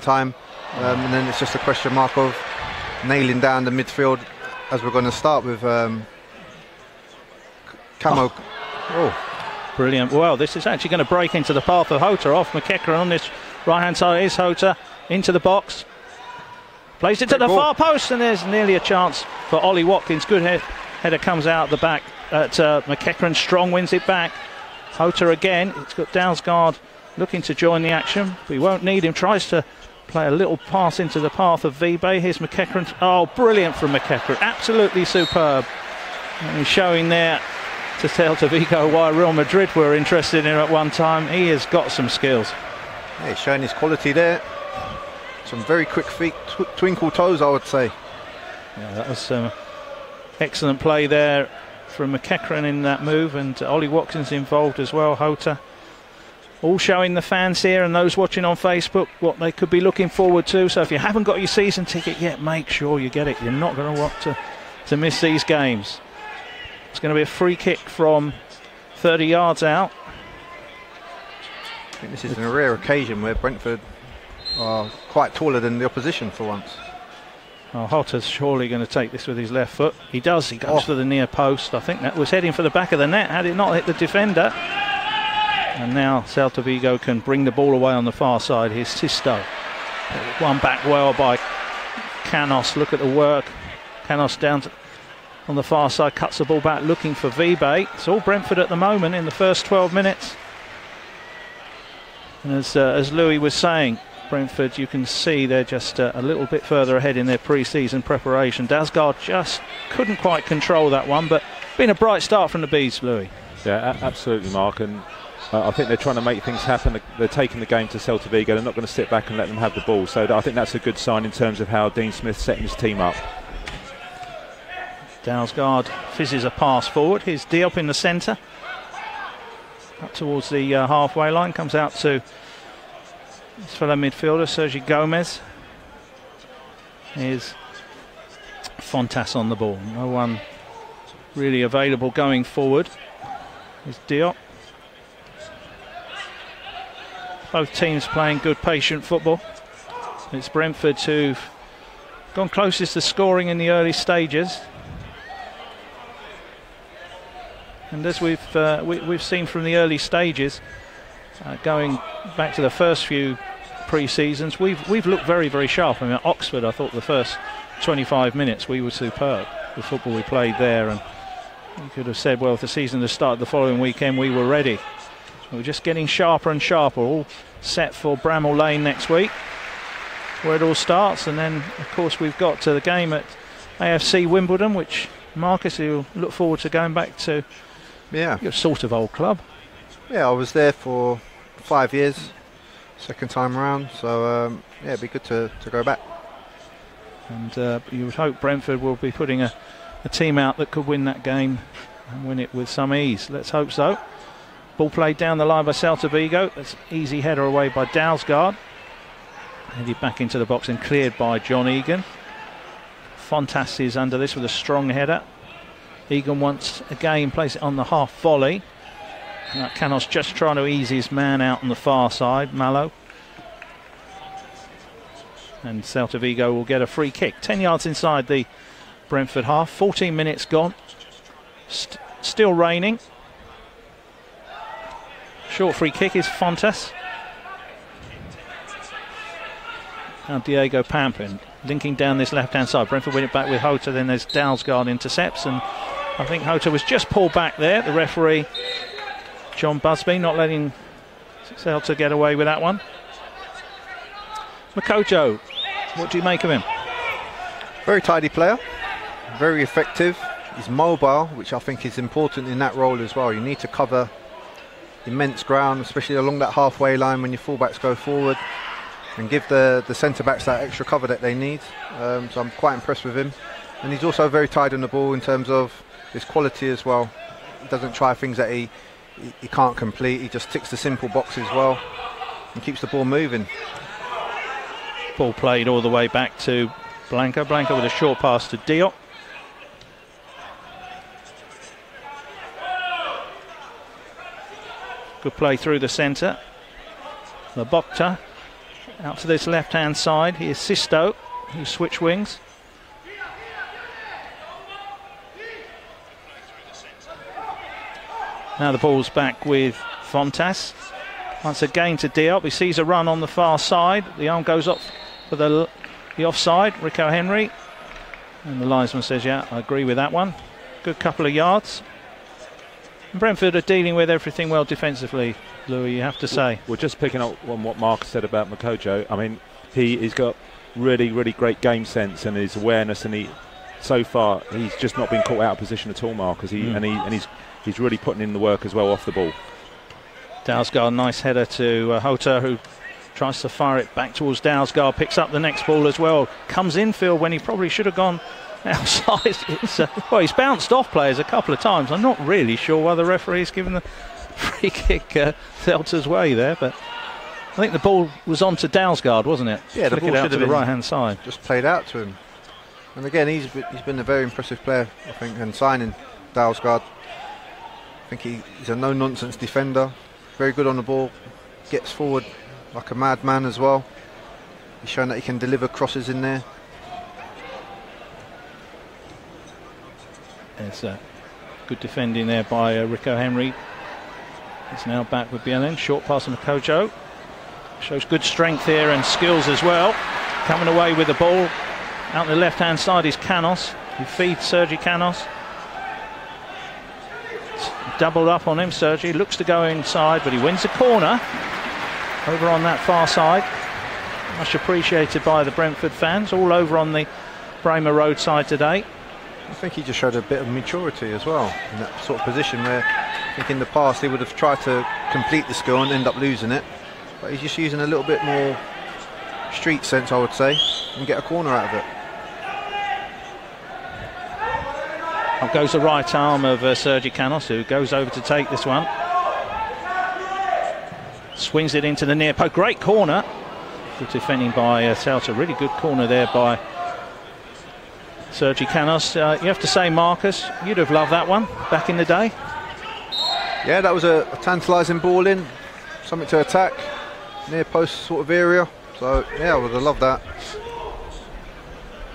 time, and then it's just a question mark of nailing down the midfield, as we're going to start with Camo. Brilliant. Well, this is actually going to break into the path of Hota off McEachran on this right-hand side. Is Hota into the box. Plays it to the far post, and there's nearly a chance for Ollie Watkins. Good header comes out the back at McEachran. Strong wins it back. Hota again. It's got Dalsgaard looking to join the action. We won't need him. Tries to play a little pass into the path of Vibe. Here's McEachran. Oh, brilliant from McEachran. Absolutely superb. And he's showing there to Celta Vigo why Real Madrid were interested in him at one time. He has got some skills. Yeah, he's showing his quality there. Some very quick feet, twinkle toes, I would say. Yeah, that was excellent play there from McEachran in that move, and Ollie Watkins involved as well. Hota all showing the fans here and those watching on Facebook what they could be looking forward to. So if you haven't got your season ticket yet, make sure you get it. You're not going to want to miss these games. It's going to be a free kick from 30 yards out. I think this is a rare occasion where Brentford are quite taller than the opposition for once. Oh, Hota's surely going to take this with his left foot. He does. He goes for the near post. I think that was heading for the back of the net had it not hit the defender. And now Celta Vigo can bring the ball away on the far side. Here's Sisto. One back well by Canos. Look at the work. Canos down on the far side, cuts the ball back looking for Vibe. It's all Brentford at the moment in the first 12 minutes. And as Louis was saying, Brentford, you can see they're just a little bit further ahead in their pre-season preparation. Dalsgaard just couldn't quite control that one, but been a bright start from the Bees, Louis. Yeah, absolutely, Mark. And I think they're trying to make things happen. They're taking the game to Celta Vigo. They're not going to sit back and let them have the ball. So I think that's a good sign in terms of how Dean Smith's setting his team up. Dalsgaard fizzes a pass forward. Here's Diop in the centre. Up towards the halfway line. Comes out to his fellow midfielder, Sergi Gomez. Here's Fontas on the ball. No one really available going forward. Here's Diop. Both teams playing good, patient football. It's Brentford who've gone closest to scoring in the early stages. And as we've seen from the early stages, going back to the first few pre-seasons, we've looked very, very sharp. I mean, at Oxford, I thought the first 25 minutes we were superb. The football we played there, and you could have said, well, if the season had started the following weekend, we were ready. We're just getting sharper and sharper. All set for Bramall Lane next week, where it all starts. And then, of course, we've got to the game at AFC Wimbledon, which Marcus, you'll look forward to going back to. Yeah. Your sort of old club. Yeah, I was there for 5 years, second time around. So, yeah, it'd be good to go back. And you would hope Brentford will be putting a team out that could win that game and win it with some ease. Let's hope so. Ball played down the line by Celta Vigo. That's easy header away by Dalsgaard. Headed back into the box and cleared by John Egan. Fontas is under this with a strong header. Egan once again plays it on the half volley. Canos just trying to ease his man out on the far side, Mallow. And Celta Vigo will get a free kick. 10 yards inside the Brentford half. 14 minutes gone. Still raining. Short free kick is Fontas. Now Diego Pampin linking down this left-hand side. Brentford win it back with Hota. Then there's Dalsgaard intercepts, and I think Hota was just pulled back there. The referee, John Busby, not letting Celta get away with that one. Makoto, what do you make of him? Very tidy player, very effective. He's mobile, which I think is important in that role as well. You need to cover immense ground, especially along that halfway line when your fullbacks go forward, and give the centre-backs that extra cover that they need. So I'm quite impressed with him. And he's also very tight on the ball in terms of his quality as well. He doesn't try things that he can't complete. He just ticks the simple boxes well and keeps the ball moving. Ball played all the way back to Blanca. Blanca with a short pass to Diop. Good play through the centre. Labokta Out to this left-hand side, here's Sisto, who switch wings. Now the ball's back with Fontas. Once again to Diop. He sees a run on the far side. The arm goes up for the offside. Rico Henry. And the linesman says, yeah, I agree with that one. Good couple of yards. And Brentford are dealing with everything well defensively, Louis, you have to say. We're just picking up on what Mark said about Makojo. I mean, he's got really, really great game sense and his awareness, and so far he's just not been caught out of position at all, Mark, he's really putting in the work as well off the ball. Dalsgaard, nice header to Hota, who tries to fire it back towards Dalsgaard, picks up the next ball as well, comes infield when he probably should have gone outside. Well, he's bounced off players a couple of times. I'm not really sure why the referee's given the free kick Celta's way there, but I think the ball was on to Dalsgaard, wasn't it? Yeah, the ball should should have have the been right hand side. Just played out to him. And again, he's been a very impressive player, I think, and signing Dalsgaard. I think he's a no-nonsense defender, very good on the ball, gets forward like a madman as well. He's shown that he can deliver crosses in there. There's good defending there by Rico Henry. He's now back with Bielen. Short pass on Makojo. Shows good strength here and skills as well. Coming away with the ball. Out the left-hand side is Canos. He feeds Sergi Canos. Doubled up on him, Sergi. Looks to go inside, but he wins the corner. Over on that far side. Much appreciated by the Brentford fans. All over on the Bramer Road side today. I think he just showed a bit of maturity as well in that sort of position where I think in the past he would have tried to complete the skill and end up losing it, but he's just using a little bit more street sense, I would say, and get a corner out of it. Up goes the right arm of Sergi Canos, who goes over to take this one. Swings it into the near post. Great corner. Good defending by Celta. Really good corner there by Sergi Canos. You have to say, Marcus, you'd have loved that one back in the day. Yeah, that was a tantalising ball in, something to attack, near post sort of area. So yeah, I would have loved that.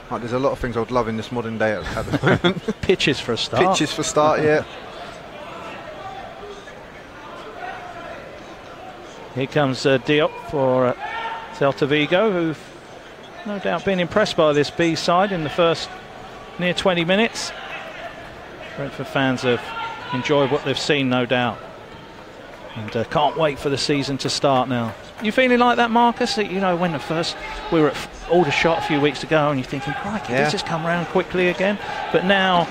There's a lot of things I would love in this modern day at the moment. Pitches for a start. Pitches for start, yeah. Here comes Diop for Celta Vigo, who've no doubt been impressed by this B side in the first near 20 minutes. Brentford fans have enjoyed what they've seen, no doubt, and can't wait for the season to start now. You feeling like that, Marcus? That, you know, when we were at Aldershot a few weeks ago, and you're thinking, crikey, this has come around quickly again. But now,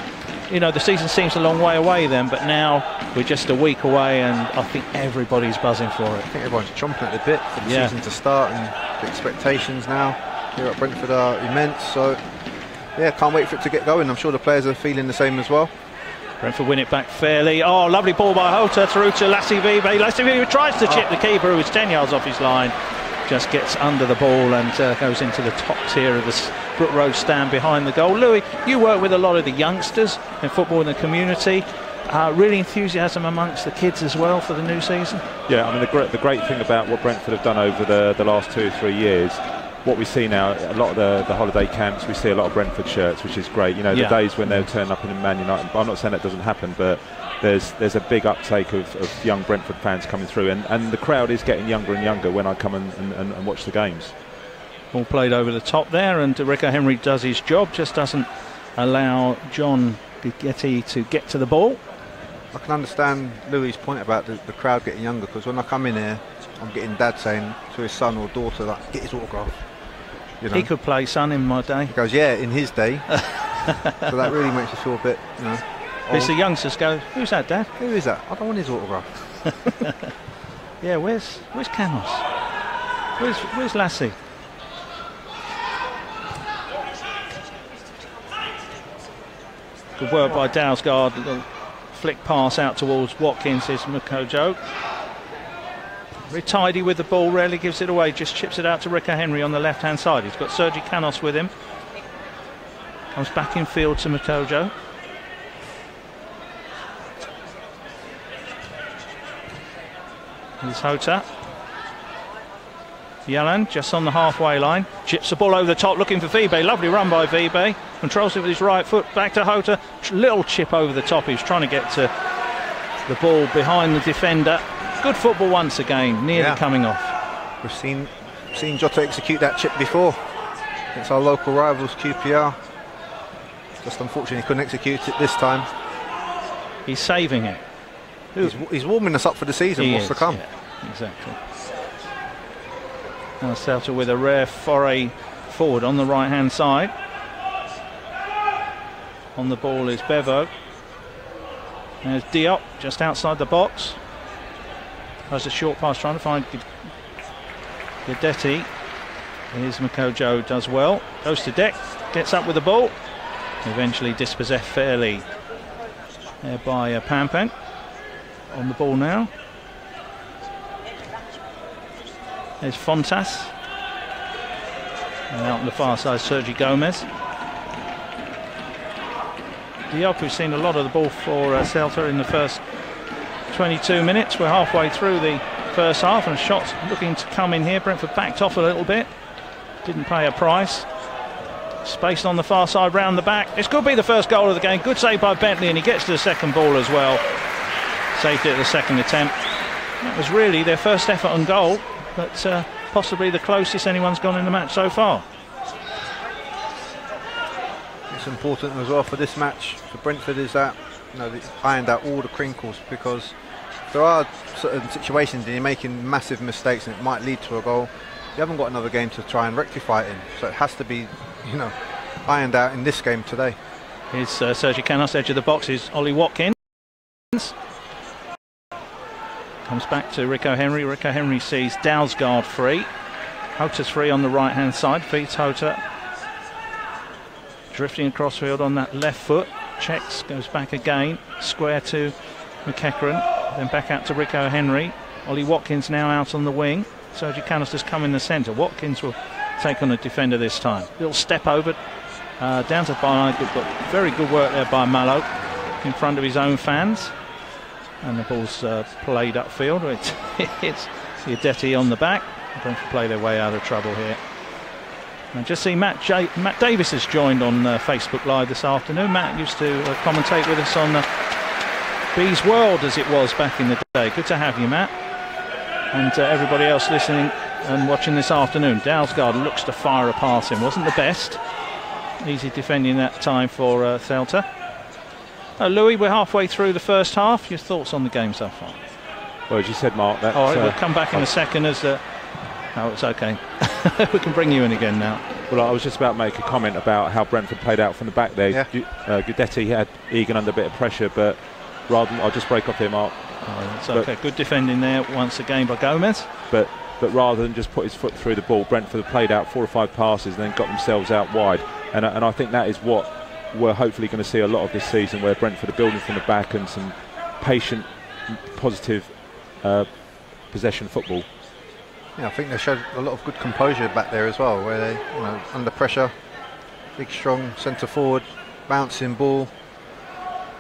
you know, the season seems a long way away then, but now we're just a week away, and I think everybody's buzzing for it. I think everyone's chomping at the bit for the season to start, and the expectations now here at Brentford are immense. So yeah, can't wait for it to get going. I'm sure the players are feeling the same as well. Brentford win it back fairly. Oh, lovely ball by Hota through to Lassie Vive. Lassie Vive tries to chip the keeper, who is 10 yards off his line. Just gets under the ball and goes into the top tier of the Brook Road stand behind the goal. Louis, you work with a lot of the youngsters in football in the community. Really enthusiasm amongst the kids as well for the new season. Yeah, I mean, the great thing about what Brentford have done over the last 2 or 3 years, what we see now, a lot of the holiday camps, we see a lot of Brentford shirts, which is great. You know, the days when they'll turn up in Man United, I'm not saying that doesn't happen, but there's a big uptake of young Brentford fans coming through, and the crowd is getting younger and younger when I come and watch the games. Ball played over the top there, and Rico Henry does his job, just doesn't allow John Gugetti to get to the ball. I can understand Louis' point about the crowd getting younger, because when I come in here, I'm getting dad saying to his son or daughter, like, get his autograph. You know? He could play, son, in my day. He goes, yeah, in his day. So that really makes you feel a bit, you know. It's the youngsters go, who's that, Dad? Who is that? I don't want his autograph. Yeah, where's Canos? Where's Lassie? Good work by Dalsgaard. A little flick pass out towards Watkins is Makojo. Very tidy with the ball, rarely gives it away, just chips it out to Rico Henry on the left hand side. He's got Sergi Canos with him. Comes back in field to Makojo. Here's Hota. Yalan just on the halfway line, chips the ball over the top looking for Vibe. Lovely run by Vibe, controls it with his right foot, back to Hota, little chip over the top. He was trying to get to the ball behind the defender. Good football once again, nearly coming off. We've seen Jota execute that chip before against our local rivals QPR. Just unfortunately he couldn't execute it this time. He's saving it. He's warming us up for the season. What's to come. Yeah, exactly. Now Celta with a rare foray forward on the right hand side. On the ball is Bevo. There's Diop just outside the box. Has a short pass trying to find Guidetti. Here's Makojo, does well. Goes to Deck, gets up with the ball. Eventually dispossessed fairly there by Pampan. On the ball now. There's Fontas. And out on the far side, Sergi Gomez. Diop, who's seen a lot of the ball for Celta in the first 22 minutes. We're halfway through the first half, and a shot looking to come in here. Brentford backed off a little bit. Didn't pay a price. Spaced on the far side, round the back. This could be the first goal of the game. Good save by Bentley, and he gets to the second ball as well. Saved it at the second attempt. That was really their first effort on goal, but possibly the closest anyone's gone in the match so far. It's important as well for this match for Brentford is that they ironed out all the crinkles, because there are certain situations that you're making massive mistakes and it might lead to a goal. You haven't got another game to try and rectify it in, so it has to be, ironed out in this game today. Here's Sergio Canos, edge of the box is Ollie Watkins. Comes back to Rico Henry. Rico Henry sees Dalsgaard free. Hota's free on the right hand side, feeds Hota. Drifting across field on that left foot. Checks, goes back again. Square to McEachran. Then back out to Rico Henry. Ollie Watkins now out on the wing. Sergio Canos has come in the centre. Watkins will take on a defender this time. Little step over down to Barnard, but very good work there by Mallow in front of his own fans. And the ball's played upfield. It's Guidetti on the back. Brentford play their way out of trouble here. And just see Matt Davis has joined on Facebook Live this afternoon. Matt used to commentate with us on Bees World as it was back in the day. Good to have you, Matt. And everybody else listening and watching this afternoon. Dalsgaard looks to fire a pass in. Wasn't the best. Easy defending that time for Celta. Louis, we're halfway through the first half. Your thoughts on the game so far? Well, as you said, Mark, that's... All right, we'll come back in a second as... No, it's okay. We can bring you in again now. Well, I was just about to make a comment about how Brentford played out from the back there. Yeah. Guidetti had Egan under a bit of pressure, but rather than... I'll just break off here, Mark. Oh, it's okay. Good defending there once again by Gomez. But rather than just put his foot through the ball, Brentford have played out 4 or 5 passes and then got themselves out wide. And I think that is what we're hopefully going to see a lot of this season, where Brentford are building from the back and some patient, positive possession football. Yeah, I think they showed a lot of good composure back there as well, where they, under pressure, big, strong centre forward, bouncing ball.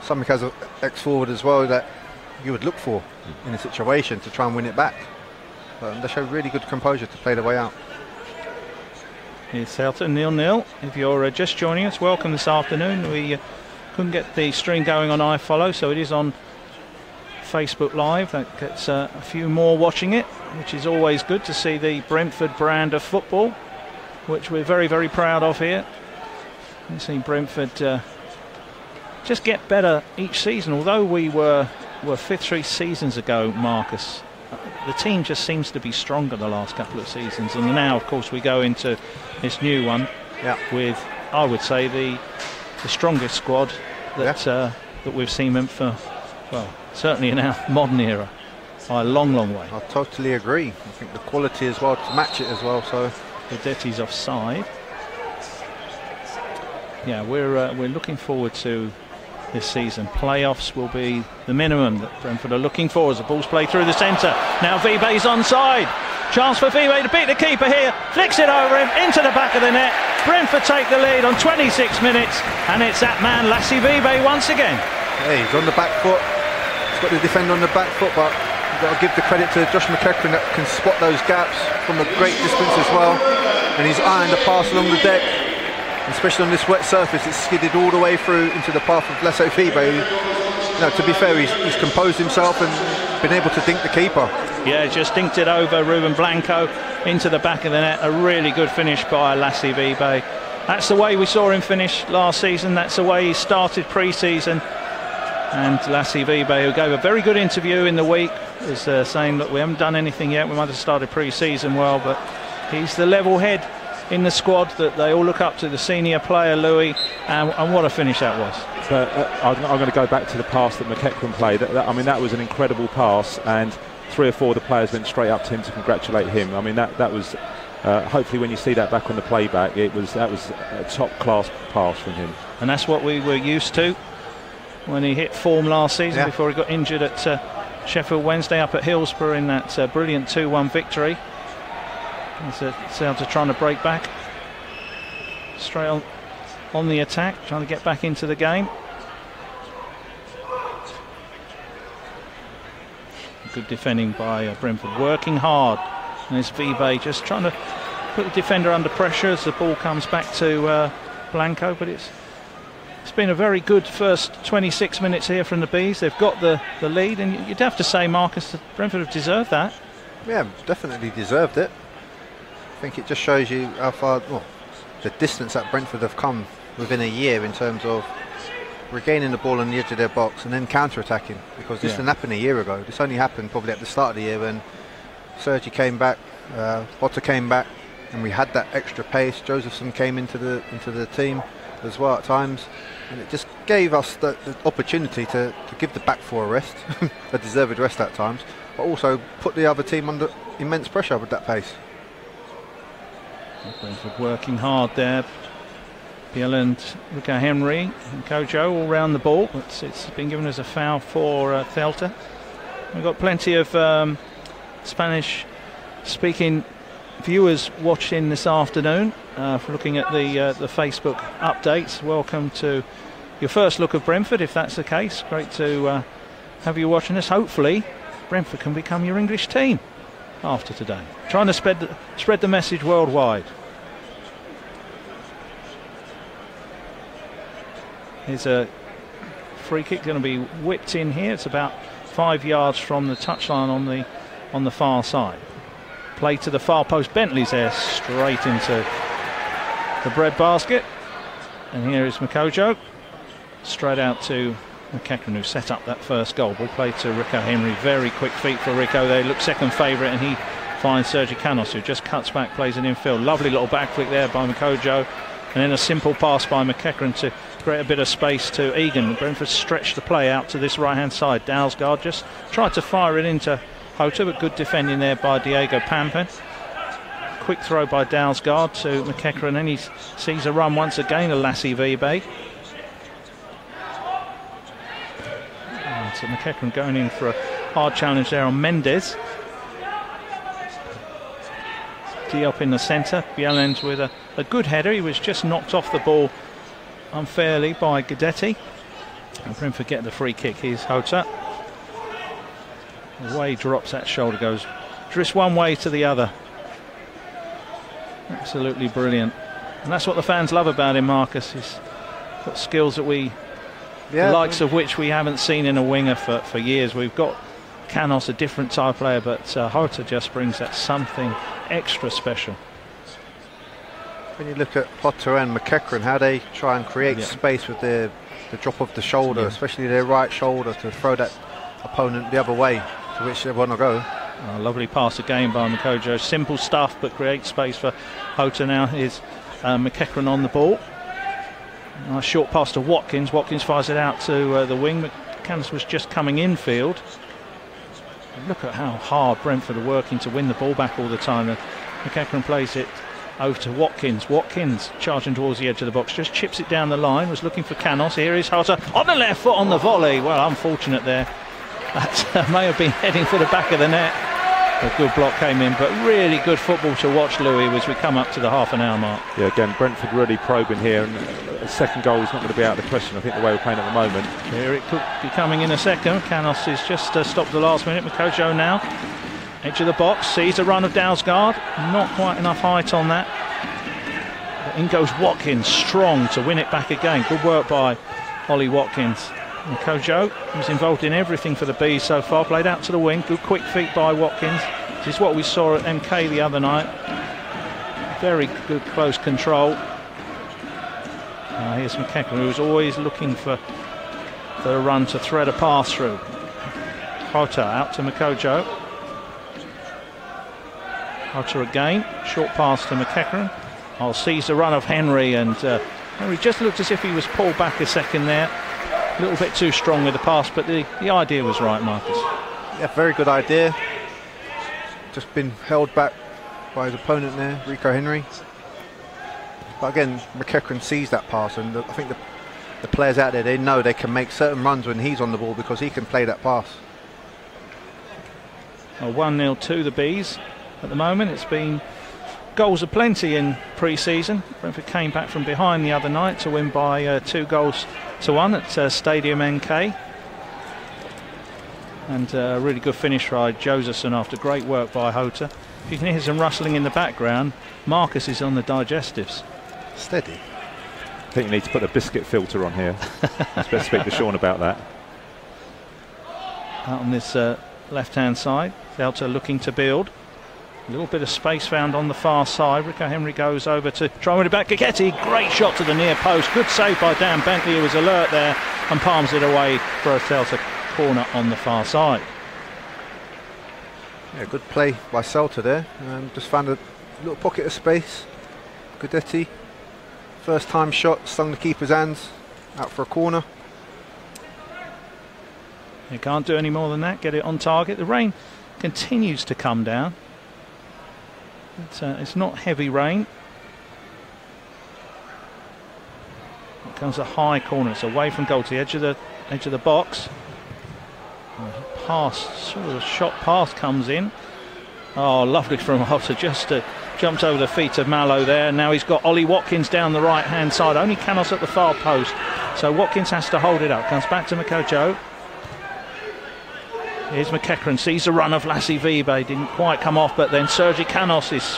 Something as an ex-forward as well that you would look for in a situation to try and win it back. But they showed really good composure to play their way out. Here's Celta 0-0. If you're just joining us, welcome this afternoon. We couldn't get the stream going on iFollow, so it is on Facebook Live. That gets a few more watching it, which is always good to see the Brentford brand of football, which we're very, very proud of here. We've seen Brentford just get better each season. Although we were 5th 3 seasons ago, Marcus, the team just seems to be stronger the last couple of seasons, and now of course we go into this new one with, I would say, the strongest squad that that we've seen for, well, certainly in our modern era by a long, long way. I totally agree. I think the quality as well to match it as well. So Guidetti's offside. Yeah, we're looking forward to this season. Playoffs will be the minimum that Brentford are looking for as the ball's played through the centre. Now Vibe's onside. Chance for Vibe to beat the keeper here. Flicks it over him into the back of the net. Brentford take the lead on 26 minutes, and it's that man Lassie Vibe once again. Yeah, he's on the back foot. He's got the defender on the back foot, but You've got to give the credit to Josh McEachran that can spot those gaps from a great distance as well. And he's eyeing the pass along the deck, especially on this wet surface. It's skidded all the way through into the path of Lasso Fibe. To be fair, he's composed himself and been able to dink the keeper. Yeah, just dinked it over Ruben Blanco into the back of the net. A really good finish by Lasso Fibe. That's the way we saw him finish last season. That's the way he started pre-season. And Lasso Fibe, who gave a very good interview in the week, is saying that we haven't done anything yet. We might have started pre-season well, but he's the level head in the squad that they all look up to, the senior player, Louis, and what a finish that was. But I'm going to go back to the pass that McEachran played. I mean, that was an incredible pass, and 3 or 4 of the players went straight up to him to congratulate him. I mean, that was hopefully when you see that back on the playback, that was a top-class pass from him. And that's what we were used to when he hit form last season, before he got injured at Sheffield Wednesday up at Hillsborough in that brilliant 2-1 victory. Celta trying to break back, straight on the attack, trying to get back into the game. Good defending by Brentford, working hard. And it's Vibe just trying to put the defender under pressure as the ball comes back to Blanco, but it's been a very good first 26 minutes here from the Bees. They've got the lead, and you'd have to say, Marcus, that Brentford have deserved that. Yeah, definitely deserved it. I think it just shows you how far, the distance that Brentford have come within a year in terms of regaining the ball on the edge of their box and then counter-attacking, because this didn't happen a year ago. This only happened probably at the start of the year when Sergi came back, Potter came back, and we had that extra pace. Josephson came into the team as well at times, and it just gave us the opportunity to give the back four a rest, a deserved rest at times, but also put the other team under immense pressure with that pace. Brentford working hard there. Biel and Rico Henry and Kojo all round the ball, but it's been given as a foul for Celta. We've got plenty of Spanish-speaking viewers watching this afternoon, for looking at the Facebook updates. Welcome to your first look of Brentford, if that's the case. Great to have you watching us. Hopefully Brentford can become your English team after today. Trying to spread the message worldwide. Here's a free kick going to be whipped in here. It's about 5 yards from the touchline on the far side. Play to the far post. Bentley's there, straight into the bread basket. And here is Makojo, straight out to McEachran, who set up that first goal. Ball played to Rico Henry. Very quick feet for Rico. They look second favourite, and he finds Sergi Canos, who just cuts back, plays it infield. Lovely little back flick there by Makojo, and then a simple pass by McEachran to create a bit of space to Egan. Brentford stretched the play out to this right hand side. Dalsgaard just tried to fire it into Hota, but good defending there by Diego Pampen. Quick throw by Dalsgaard to McEachran, and he sees a run once again of Lasso Fibe. So McEachran going in for a hard challenge there on Mendes. Diop in the centre. Bielens with a good header. He was just knocked off the ball unfairly by Guidetti. And Brentford get the free kick. Here's Hota. The way he drops that shoulder goes just one way to the other. Absolutely brilliant. And that's what the fans love about him, Marcus. He's got skills that the likes of which we haven't seen in a winger for years. We've got Canos, a different type of player, but Hota just brings that something extra special. When you look at Potter and McEachran, how they try and create space with the drop of the shoulder, especially their right shoulder, to throw that opponent the other way to which they want to go. A lovely pass again by Makojo. Simple stuff, but creates space for Hota. Now here's McEachran on the ball. Nice short pass to Watkins. Watkins fires it out to the wing. Canos was just coming infield. Look at how hard Brentford are working to win the ball back all the time. McEachran plays it over to Watkins. Watkins charging towards the edge of the box, just chips it down the line, was looking for Canos. Here is Hota on the left foot on the volley. Well, unfortunate there. That may have been heading for the back of the net. A good block came in, but really good football to watch, Louis, as we come up to the half-an-hour mark. Yeah, again, Brentford really probing here, and a second goal is not going to be out of the question, I think, the way we're playing at the moment. Here it could be coming in a second. Canos is just stopped the last minute. Makojo now, edge of the box, sees a run of Dalsgaard. Not quite enough height on that. But in goes Watkins, strong to win it back again. Good work by Ollie Watkins. Makojo, who's involved in everything for the Bees so far, played out to the wing. Good quick feet by Watkins. This is what we saw at MK the other night. Very good close control. Here's McEachran, who's always looking for a run to thread a pass through. Hota out to Makojo. Hota again, short pass to McEachran. Sees the run of Henry, and Henry just looked as if he was pulled back a second there. A little bit too strong with the pass, but the idea was right, Marcus. Yeah, very good idea. Just been held back by his opponent there, Rico Henry. But again, McEachran sees that pass, and I think the players out there, they know they can make certain runs when he's on the ball because he can play that pass. 1-0 to the Bees at the moment. It's been goals aplenty in pre-season. Brentford came back from behind the other night to win by 2-1 at Stadium NK. And a really good finish by Josephson after great work by Hota. If you can hear some rustling in the background, Marcus is on the digestives. Steady. I think you need to put a biscuit filter on here. Let's better speak to Sean about that. Out on this left-hand side, Celta looking to build. A little bit of space found on the far side. Rico Henry goes over to try and win it back. Gaggetti, great shot to the near post. Good save by Dan Bentley, who was alert there and palms it away for a Celta corner on the far side. Yeah, good play by Celta there. Just found a little pocket of space. Gaggetti, first time shot, stung the keeper's hands, out for a corner. You can't do any more than that, get it on target. The rain continues to come down. It's not heavy rain. It comes a high corner. It's away from goal to the edge of the box. Pass, sort of shot pass comes in. Oh, lovely from Hota, just jumps over the feet of Mallow there. Now he's got Ollie Watkins down the right hand side. Only Canos at the far post. So Watkins has to hold it up. Comes back to Makojo. Here's McEachran, sees the run of Lassie Vibe, didn't quite come off, but then Sergi Canos is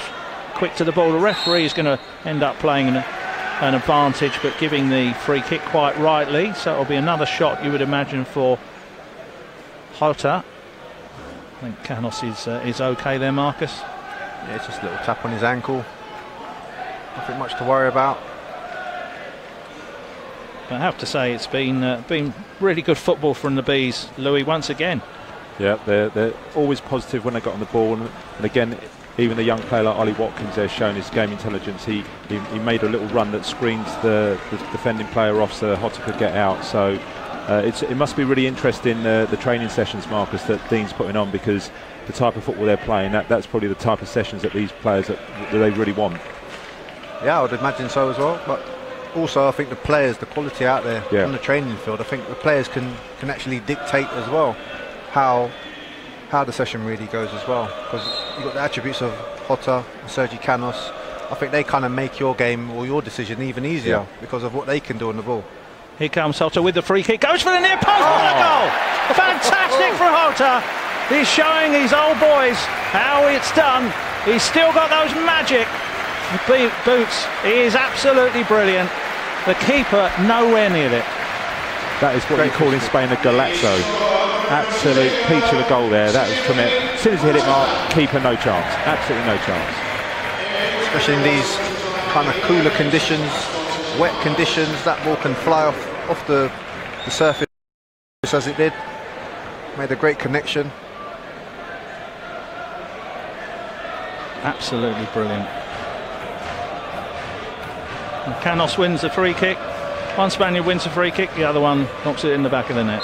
quick to the ball. The referee is going to end up playing an advantage, but giving the free kick quite rightly. So it'll be another shot, you would imagine, for Hota. I think Canos is okay there, Marcus. Yeah, it's just a little tap on his ankle. Nothing much to worry about. But I have to say, it's been really good football from the Bees, Louis, once again. Yeah, they're always positive when they got on the ball, and again, even the young player like Ollie Watkins there showing his game intelligence. He made a little run that screens the defending player off so Hota could get out. So it must be really interesting, the training sessions, Marcus, that Dean's putting on, because the type of football they're playing, that's probably the type of sessions that these players that they really want. Yeah, I would imagine so as well. But also, I think the players, the quality out there on the training field, I think the players can actually dictate as well how the session really goes as well, because you've got the attributes of Hota and Sergi Canos. I think they kind of make your game or your decision even easier because of what they can do on the ball. Here comes Hota with the free kick, goes for the near post, what a goal! Fantastic from Hota. He's showing his old boys how it's done. He's still got those magic boots. He is absolutely brilliant. The keeper nowhere near it. That is what you call in Spain a golazo. Absolute peach of a goal there. That was from it. As soon as he hit it, Mark, keeper no chance. Absolutely no chance. Especially in these kind of cooler conditions, wet conditions, that ball can fly off the surface as it did. Made a great connection. Absolutely brilliant. And Canos wins the free kick. One Spaniard wins the free kick, the other one knocks it in the back of the net.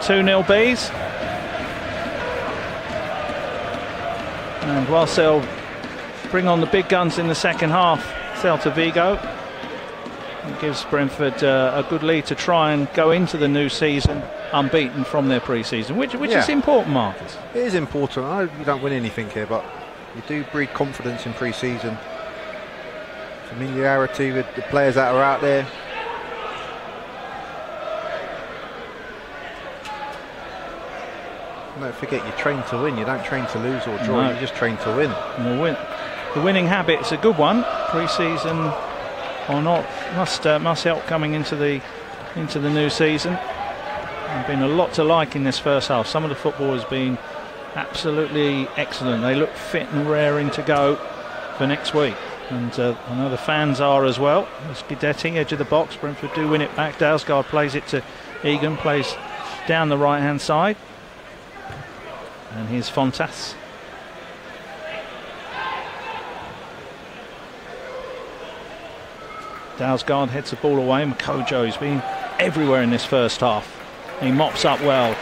2-0 Bees. And whilst they'll bring on the big guns in the second half, Celta Vigo, it gives Brentford a good lead to try and go into the new season unbeaten from their pre-season, which is important, Marcus. It is important. I know you don't win anything here, but you do breed confidence in pre-season. Familiarity with the players that are out there. Don't forget, you train to win. You don't train to lose or draw. No. You just train to win. The winning habit is a good one. Pre-season or not must help coming into the new season. There's been a lot to like in this first half. Some of the football has been absolutely excellent. They look fit and raring to go for next week. And I know the fans are as well. It's Guidetti, edge of the box. Brentford do win it back. Dalsgaard plays it to Egan, plays down the right-hand side. And here's Fontas. Dalsgaard heads the ball away. Makojo's been everywhere in this first half. He mops up well.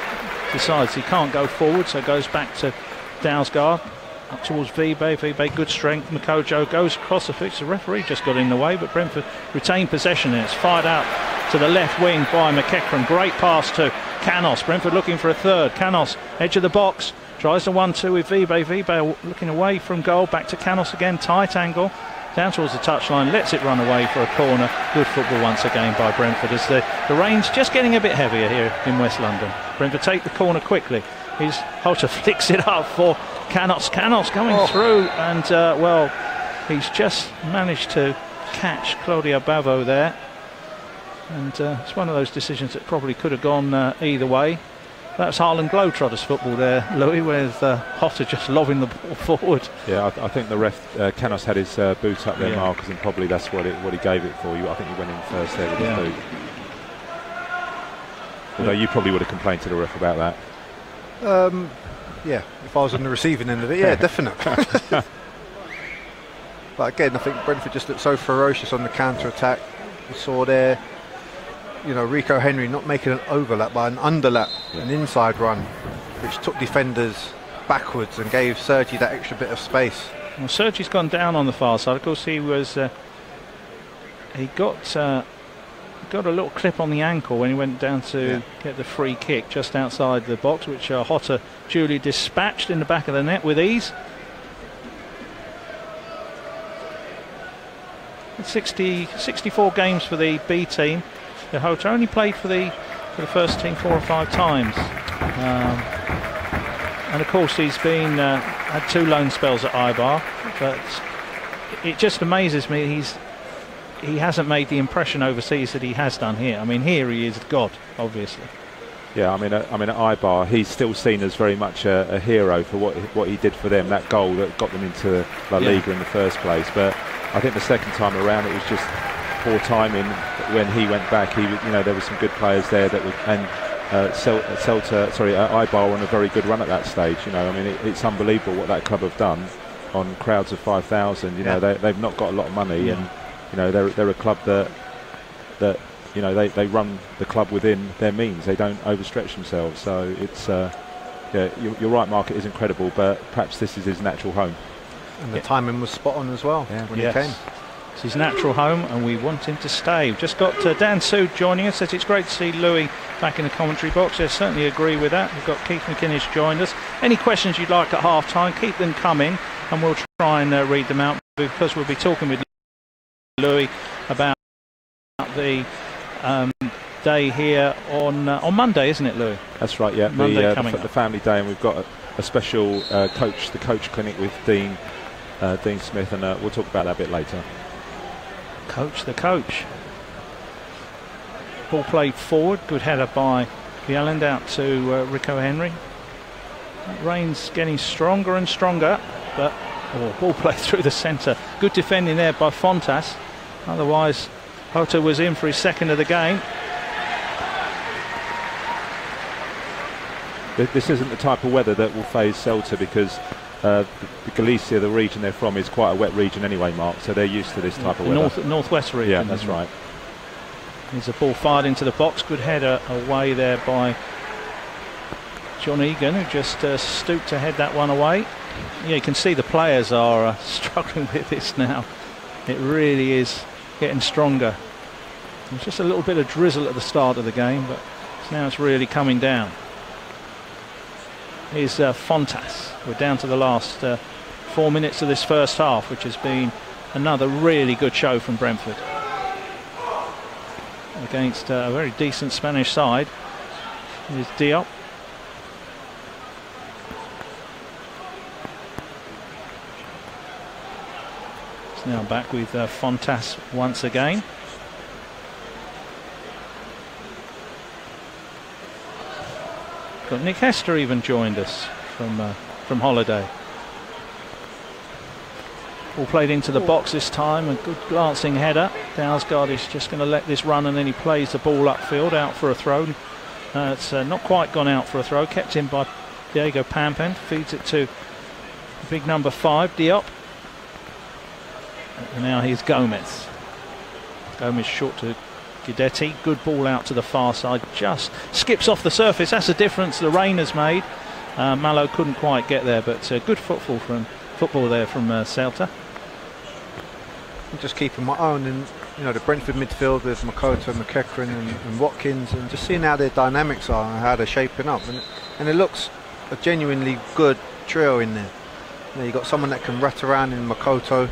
Decides he can't go forward, so goes back to Dalsgaard. Up towards Vibe. Vibe, good strength. Makojo goes across the pitch. The referee just got in the way, but Brentford retained possession, and it's fired out to the left wing by McEachran. Great pass to Canos. Brentford looking for a third. Canos, edge of the box, tries the 1-2 with Vibe. Vibe looking away from goal. Back to Canos again. Tight angle. Down towards the touchline. Lets it run away for a corner. Good football once again by Brentford as the rain's just getting a bit heavier here in West London. Brentford take the corner quickly. Holter flicks it up for Canos. Canos coming through, and well, he's just managed to catch Claudio Bavo there. And it's one of those decisions that probably could have gone either way. That's Harlem Globetrotters football there, Louis, with Hotter just lobbing the ball forward. Yeah, I think the ref, Canos had his boot up there, Marcus, and probably that's what he gave it for. I think he went in first there with his boot. Although you probably would have complained to the ref about that. Yeah, if I was on the receiving end of it, yeah, definitely. But again, I think Brentford just looked so ferocious on the counter-attack. We saw there, you know, Rico Henry not making an overlap, but an underlap, an inside run, which took defenders backwards and gave Sergi that extra bit of space. Well, Sergi's gone down on the far side. Of course, he was he got a little clip on the ankle when he went down to get the free kick just outside the box, which Hotter duly dispatched in the back of the net with ease. 64 games for the B team. Hotter only played for the first team 4 or 5 times, and of course he's been had 2 loan spells at Ibar, but it just amazes me he hasn't made the impression overseas that he has done here. I mean, here he is God, obviously. Yeah, I mean at Ibar he's still seen as very much a hero for what he did for them, that goal that got them into La Liga in the first place. But I think the second time around it was just poor timing when he went back. There were some good players there that Ibar were on a very good run at that stage. I mean, it's unbelievable what that club have done on crowds of 5,000. They've not got a lot of money, and they're a club that they run the club within their means. They don't overstretch themselves. So it's you're right, Mark. It is incredible, but perhaps this is his natural home. And the timing was spot on as well when he came. It's his natural home, and we want him to stay. We've just got Dan Sood joining us. Says it's great to see Louis back in the commentary box. I certainly agree with that. We've got Keith McInnes joined us. Any questions you'd like at half time, keep them coming, and we'll try and read them out, because we'll be talking with Louis about the day here on Monday, isn't it, Louis? That's right, yeah. Monday coming up. The family day, and we've got a special the coach clinic with Dean Smith, and we'll talk about that a bit later. The coach. Ball played forward, good header by Bjelland out to Rico Henry. That rain's getting stronger and stronger, but ball played through the centre. Good defending there by Fontas. Otherwise, Hotter was in for his second of the game. This isn't the type of weather that will phase Celta, because the Galicia, the region they're from, is quite a wet region anyway, Mark, so they're used to this type of weather. Northwest region. Yeah, that's right. There's a ball fired into the box. Good header away there by John Egan, who just stooped to head that one away. Yeah, you can see the players are struggling with this now. It really is getting stronger. There's just a little bit of drizzle at the start of the game, but So now it's really coming down. Here's Fontas. We're down to the last 4 minutes of this first half, which has been another really good show from Brentford against a very decent Spanish side. Here's Diop. It's now back with Fontas once again. Got Nick Hester even joined us from holiday. All played into the box this time, a good glancing header. Dalsgaard is just going to let this run, and then he plays the ball upfield out for a throw. It's not quite gone out for a throw, kept in by Diego Pampen, feeds it to big number 5, Diop. And now here's Gomez. Gomez short to Guidetti, good ball out to the far side, just skips off the surface. That's the difference the rain has made. Mallow couldn't quite get there, but good football there from Celta. I'm just keeping my own in, the Brentford midfield with Makoto, McEachran and Watkins, and just seeing how their dynamics are and how they're shaping up. And it looks a genuinely good trio in there. You've got someone that can rat around in Makoto,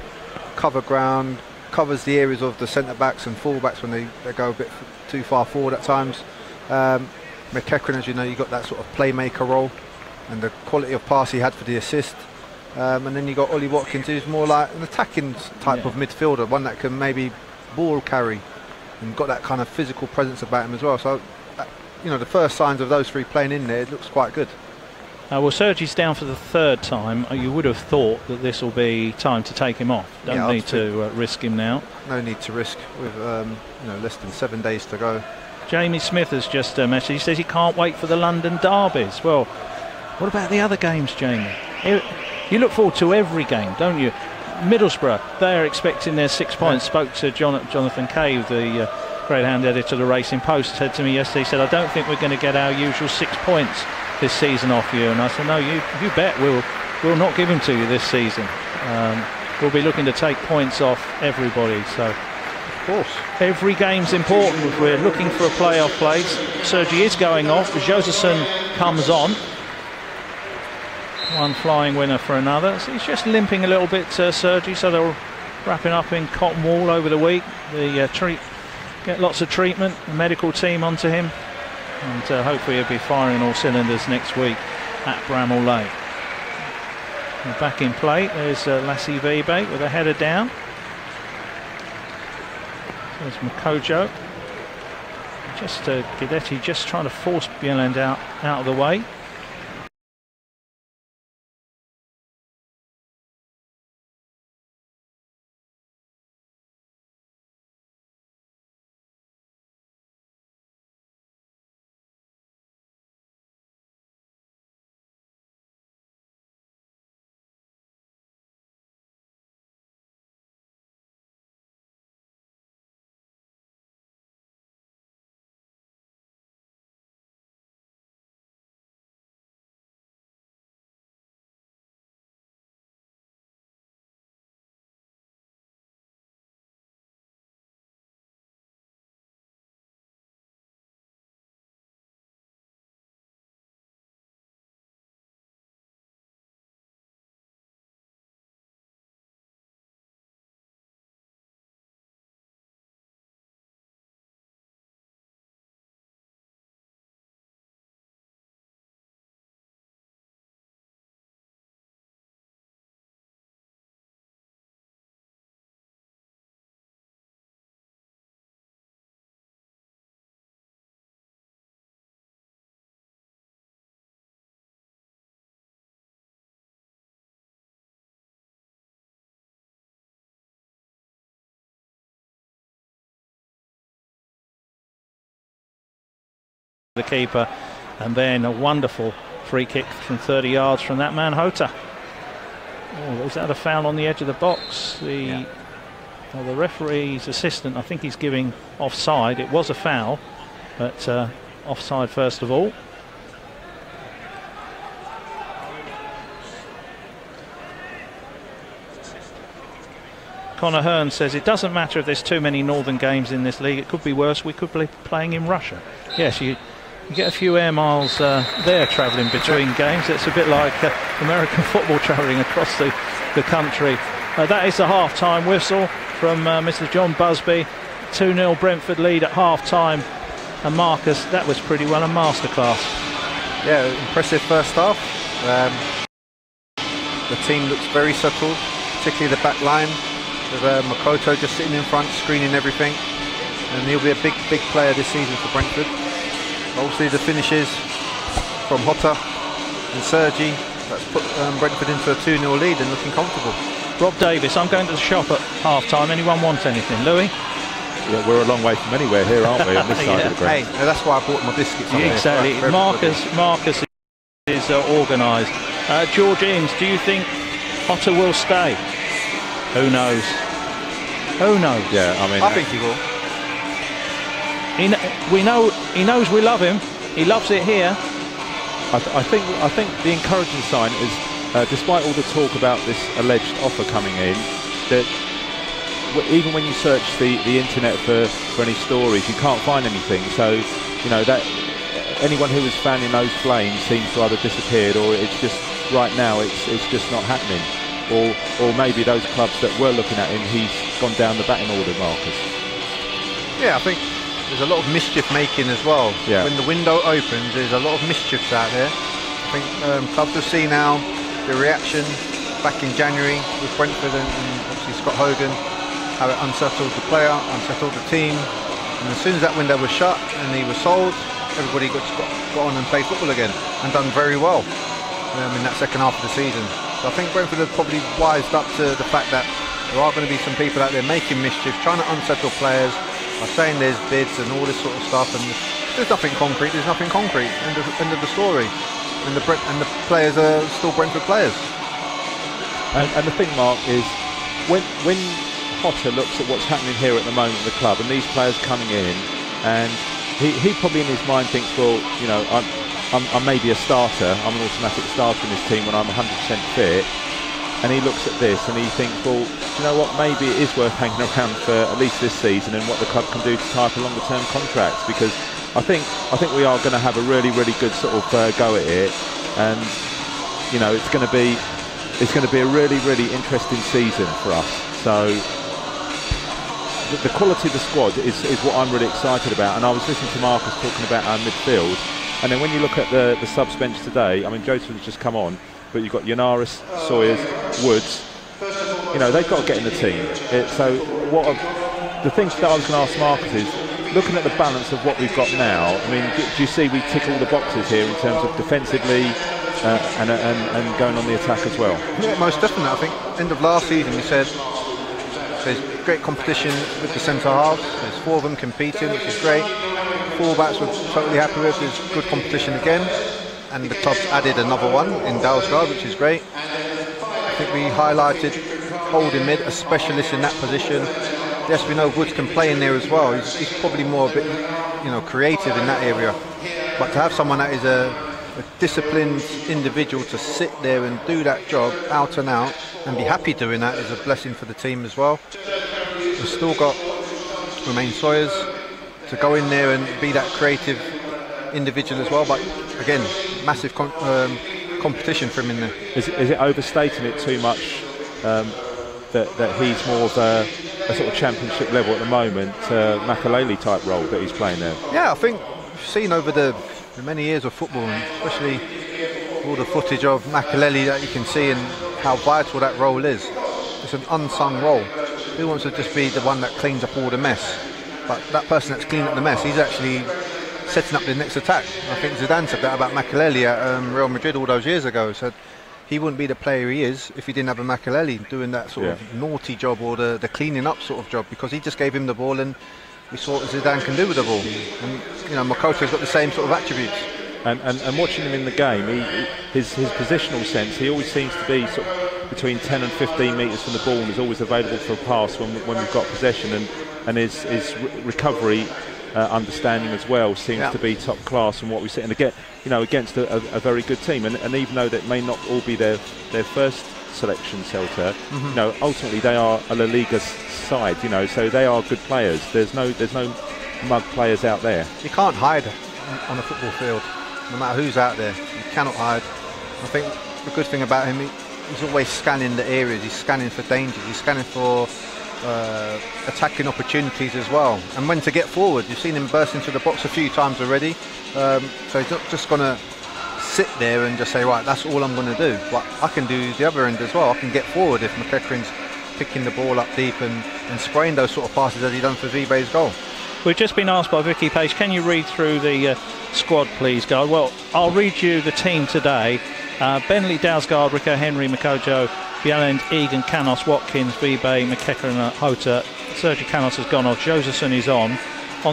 cover ground, covers the areas of the centre-backs and full-backs when they go a bit too far forward at times. McEachran, as you know, you've got that sort of playmaker role and the quality of pass he had for the assist. And then you got Ollie Watkins, who's more like an attacking type of midfielder, one that can maybe ball carry and got that kind of physical presence about him as well. So, the first signs of those three playing in there, it looks quite good. Well, Sergi's down for the 3rd time. You would have thought that this will be time to take him off. Don't need to risk him now. No need to risk with less than 7 days to go. Jamie Smith has just messaged. He says he can't wait for the London derbies. Well, what about the other games, Jamie? You look forward to every game, don't you? Middlesbrough, they're expecting their 6 points. Spoke to Jonathan Cave, the Greyhound editor of the Racing Post, said to me yesterday, he said, I don't think we're going to get our usual 6 points this season off you. And I said, no, you bet we'll not give them to you this season. We'll be looking to take points off everybody. So, of course, every game's important. We're looking for a playoff place. Sergi is going off. Josephson comes on. One flying winner for another. So he's just limping a little bit, Sergi. So they're wrapping up in Cotton Wall over the week. Get lots of treatment. The medical team onto him, and hopefully he'll be firing all cylinders next week at Bramall Lane. And back in play. There's Lassie Vebe with a header down. There's Makojo. Just Guidetti just trying to force Bieland out of the way. The keeper, and then a wonderful free kick from 30 yards from that man Jota. Oh, is that a foul on the edge of the box? The referee's assistant, I think he's giving offside. It was a foul, but offside first of all. Connor Hearn says it doesn't matter if there's too many northern games in this league. It could be worse. We could be playing in Russia. Yes, You get a few air miles there travelling between games. It's a bit like American football travelling across the country. That is the half-time whistle from Mr. John Busby. 2-0 Brentford lead at half-time. And Marcus, that was pretty well a masterclass. Yeah, impressive first half. The team looks very settled, particularly the back line, with Makoto just sitting in front, screening everything. And he'll be a big player this season for Brentford. Obviously the finishes from Hotta and Sergi, that's put Brentford into a 2-0 lead and looking comfortable. Rob Davis, I'm going to the shop at half-time. Anyone want anything? Louis? Yeah, we're a long way from anywhere here, aren't we, on this side of the ground? Hey, that's why I bought my biscuits on exactly. There. Marcus is organised. George Eames, do you think Hotta will stay? Who knows? Who knows? Yeah, I think he will. We know he knows we love him. He loves it here. I think the encouraging sign is, despite all the talk about this alleged offer coming in, that even when you search the internet for any stories, you can't find anything. So, you know, that anyone who was fanning those flames seems to either disappeared, or it's just right now it's just not happening, or maybe those clubs that were looking at him, he's gone down the batting order, Marcus. Yeah, I think there's a lot of mischief making as well. Yeah. When the window opens, there's a lot of mischiefs out there. I think clubs will see now the reaction back in January with Brentford and obviously Scott Hogan, how it unsettled the player, unsettled the team, and as soon as that window was shut and he was sold, everybody got on and played football again and done very well in that second half of the season. So I think Brentford have probably wised up to the fact that there are going to be some people out there making mischief, trying to unsettle players by saying there's bids and all this sort of stuff, and there's nothing concrete. End of the story. And the players are still Brentford players. And the thing, Mark, is when Hotta looks at what's happening here at the moment at the club, and these players coming in, and he probably in his mind thinks, well, you know, I'm maybe a starter. I'm an automatic starter in this team when I'm 100% fit. And he looks at this and he thinks, well, you know what, maybe it is worth hanging around for at least this season, and what the club can do to tie up a longer term contracts, because I think we are going to have a really good sort of go at it, and you know, it's going to be a really interesting season for us. So the quality of the squad is what I'm really excited about. And I was listening to Marcus talking about our midfield, and then when you look at the subs bench today, I mean, Joseph's just come on, but you've got Yanaris, Sawyers, Woods. You know, they've got to get in the team. The thing that I was going to ask Marcus is, looking at the balance of what we've got now, I mean, do you see we tick all the boxes here in terms of defensively and going on the attack as well? Yeah, most definitely. I think end of last season we said there's great competition with the centre halves. There's 4 of them competing, which is great. Fullbacks we're totally happy with. There's good competition again. And the club's added another one in Dalsgaard, which is great. I think we highlighted holding mid, a specialist in that position. Yes, we know Woods can play in there as well. He's probably more a bit, you know, creative in that area. But to have someone that is a disciplined individual to sit there and do that job out and out and be happy doing that is a blessing for the team as well. We've still got Romain Sawyers to go in there and be that creative individual as well, but again, massive competition for him in there. Is it overstating it too much that he's more of a sort of championship level at the moment, Makaleli type role that he's playing there? Yeah, I think we've seen over the many years of football, and especially all the footage of Makaleli that you can see and how vital that role is. It's an unsung role. Who wants to just be the one that cleans up all the mess? But that person that's cleaning up the mess, he's actually setting up the next attack. I think Zidane said that about Makaleli at Real Madrid all those years ago. Said he wouldn't be the player he is if he didn't have a Makaleli doing that sort of naughty job, or the cleaning up sort of job, because he just gave him the ball and we saw what Zidane can do with the ball. And you know, Makoto's got the same sort of attributes. And watching him in the game, his positional sense, he always seems to be sort of between 10 and 15 metres from the ball, and is always available for a pass when we've got possession, and his recovery understanding as well seems to be top class from what we see, and again, you know, against a very good team, and even though that may not all be their first selection, Celta, you know, ultimately they are a La Liga side, you know, so they are good players. There's no mug players out there. You can't hide on a football field. No matter who's out there, you cannot hide. I think the good thing about him, he's always scanning the areas. He's scanning for dangers. He's scanning for attacking opportunities as well. And when to get forward, you've seen him burst into the box a few times already. So he's not just going to sit there and just say, right, that's all I'm going to do. But I can do the other end as well. I can get forward if McEachran's picking the ball up deep and spraying those sort of passes as he done for Vibe's goal. We've just been asked by Vicky Page, can you read through the squad, please, Guy? Well, I'll read you the team today. Bentley, Dalsgaard, Rico, Henry, Makojo, Bjelland, Egan, Canos, Watkins, Vibe, McEachran, Hota. Sergio Canos has gone off. Josephson is on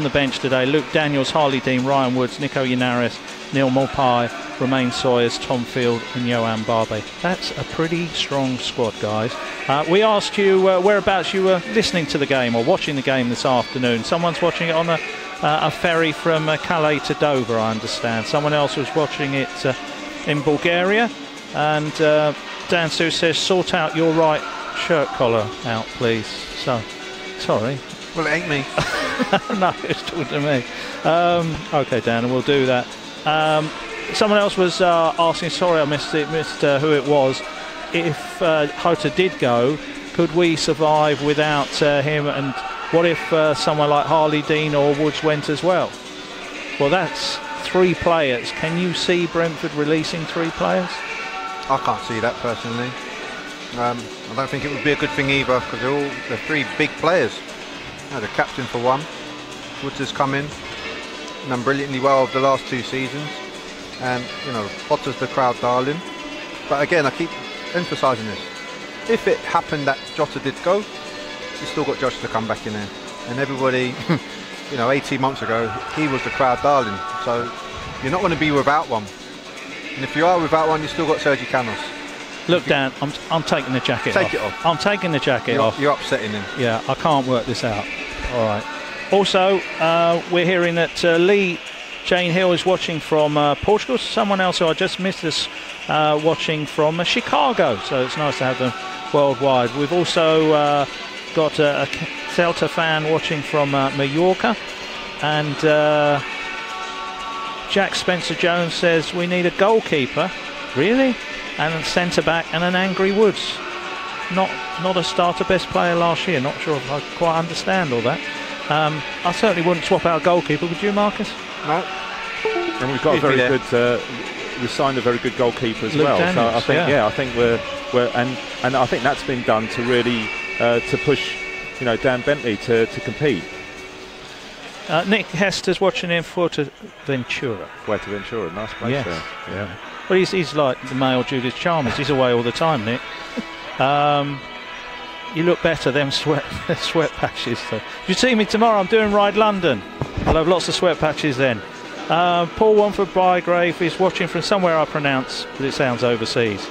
the bench today. Luke Daniels, Harley Dean, Ryan Woods, Nico Yanaris, Neil Morpai, Romain Sawyers, Tom Field and Johan Barbe. That's a pretty strong squad, guys. We asked you whereabouts you were listening to the game or watching the game this afternoon. Someone's watching it on a ferry from Calais to Dover, I understand. Someone else was watching it in Bulgaria. And Dan Sue says, sort out your right shirt collar out, please. So, sorry. Well, it ain't me. No, it's talking to me. OK, Dan, we'll do that. Someone else was asking, sorry I missed who it was, if Hota did go, could we survive without him, and what if someone like Harley Dean or Woods went as well? Well, that's 3 players. Can you see Brentford releasing 3 players? I can't see that personally. I don't think it would be a good thing either, because they're 3 big players. The captain for one, Woods has come in, done brilliantly well over the last 2 seasons, and Potter's the crowd darling. But again, I keep emphasising this: if it happened that Jota did go, you still got Josh to come back in there, and everybody 18 months ago he was the crowd darling, so you're not going to be without one, and if you are without one, you still got Sergio Canos. Look, Dan, I'm taking the jacket off. Take it off. I'm taking the jacket off. You're upsetting him. Yeah, I can't work this out. All right. Also, we're hearing that Lee Jane Hill is watching from Portugal. Someone else who I just missed is watching from Chicago. So it's nice to have them worldwide. We've also got a Celta fan watching from Mallorca. And Jack Spencer-Jones says we need a goalkeeper. Really? And a centre-back and an angry Woods. Not a starter best player last year. Not sure if I quite understand all that. I certainly wouldn't swap out goalkeeper, would you, Marcus? No. And we've got a very good. We've signed a very good goalkeeper as well. Daniels, so I think we're and I think that's been done to really to push Dan Bentley to compete. Nick Hester's watching in Fuerteventura. Fuerteventura, nice place. Yes. There. Yeah. Well, he's like the male Judith Chalmers. He's away all the time, Nick. You look better, them sweat patches. So. If you see me tomorrow, I'm doing Ride London. I'll have lots of sweat patches then. Paul Wanford Bygrave is watching from somewhere I pronounce, but it sounds overseas.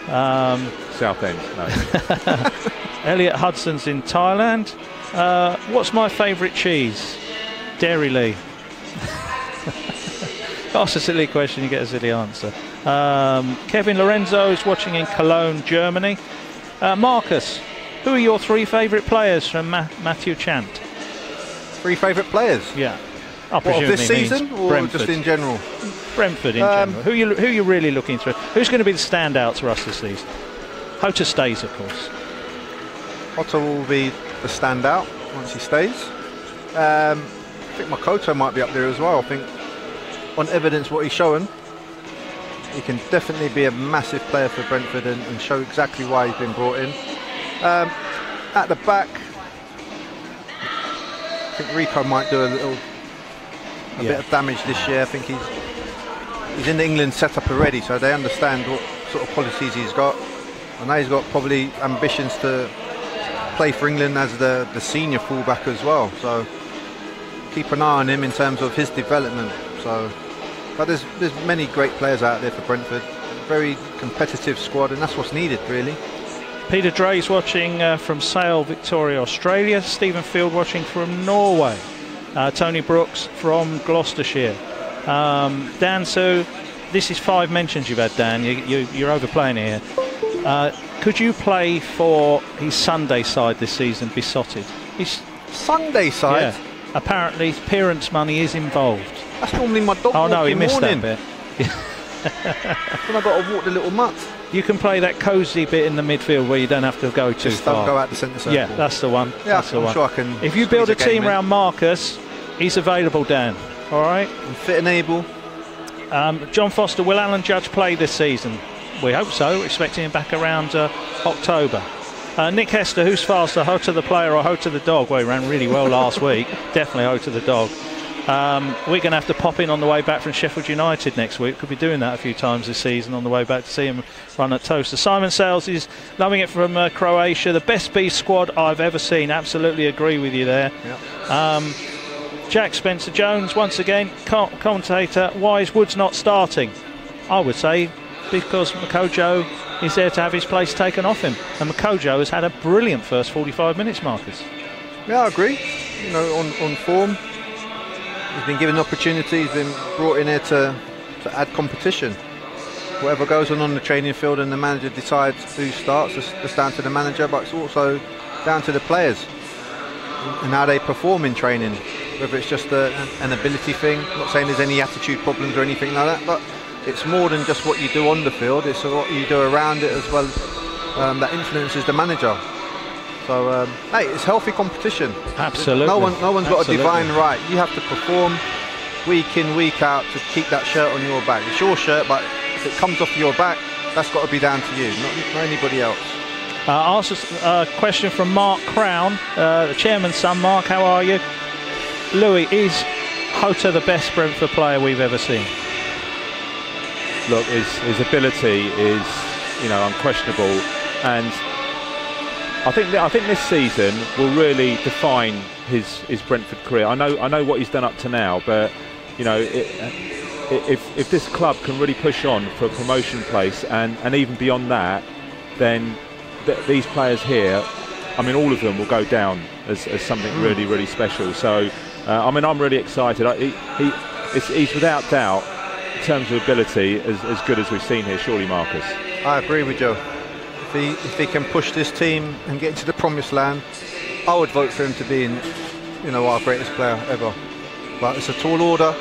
Southend, no. Elliot Hudson's in Thailand. What's my favourite cheese? Dairy Lee. Ask a silly question, you get a silly answer. Kevin Lorenzo is watching in Cologne, Germany. Marcus, who are your 3 favourite players from Matthew Chant? 3 favourite players? Yeah. What, of this season or Brentford. Just in general? Brentford in general. Who you really looking through? Who's going to be the standouts for us this season? Hota stays, of course. Hota will be the standout once he stays. I think Makoto might be up there as well. I think on evidence what he's showing, he can definitely be a massive player for Brentford and show exactly why he's been brought in. At the back, I think Rico might do a bit of damage this year. I think he's in the England setup already, so they understand what sort of qualities he's got. I know he's got probably ambitions to play for England as the senior fullback as well, so keep an eye on him in terms of his development. But there's many great players out there for Brentford. Very competitive squad, and that's what's needed really. Peter Dre's watching from Sale, Victoria, Australia. Stephen Field watching from Norway. Tony Brooks from Gloucestershire. Dan, so this is 5 mentions you've had, Dan. You're overplaying here. Could you play for his Sunday side this season, Besotted? His Sunday side? Yeah. Apparently, parents' money is involved. That's normally my dog. Oh no, he missed morning. that bit. Then I got to walk the little mutt. You can play that cosy bit in the midfield where you don't have to go too Just far. don't go out the centre circle. Yeah, that's the one. Yeah, that's the I'm one. sure I can. If you build a team in. around Marcus, he's available, Dan. All right. I'm fit and able. John Foster, will Alan Judge play this season? We hope so. Expecting him back around October. Nick Hester, who's faster, Ho to the player or Ho to the dog? Well, he ran really well last week. Definitely Ho to the dog. We're going to have to pop in on the way back from Sheffield United next week. Could be doing that a few times this season on the way back to see him run at Toaster. Simon Sales is loving it from Croatia. The best B squad I've ever seen. Absolutely agree with you there. Yep. Jack Spencer Jones, once again, commentator, why is Woods not starting? I would say because Makojo is there to have his place taken off him. And Makojo has had a brilliant first 45 minutes, Marcus. Yeah, I agree. You know, on form. He's been given opportunity, he's been brought in here to add competition. Whatever goes on the training field and the manager decides who starts, it's down to the manager, but it's also down to the players and how they perform in training. Whether it's just an ability thing, I'm not saying there's any attitude problems or anything like that, but it's more than just what you do on the field, it's what you do around it as well, that influences the manager. So, hey, it's healthy competition. Absolutely. No one's got a divine right. You have to perform week in, week out to keep that shirt on your back. It's your shirt, but if it comes off your back, that's got to be down to you, not anybody else. Ask a question from Mark Crown, the chairman's son. Mark, how are you? Louis, is Jota the best Brentford player we've ever seen? Look, his ability is, unquestionable, and I think this season will really define his Brentford career. I know what he's done up to now, but if this club can really push on for a promotion place and even beyond that, then these players here, I mean, all of them will go down as something really, really special. So, I'm really excited. He's without doubt, in terms of ability, as good as we've seen here. Surely, Marcus. I agree with Joe. If he can push this team and get into the promised land, I would vote for him to be our greatest player ever. But it's a tall order.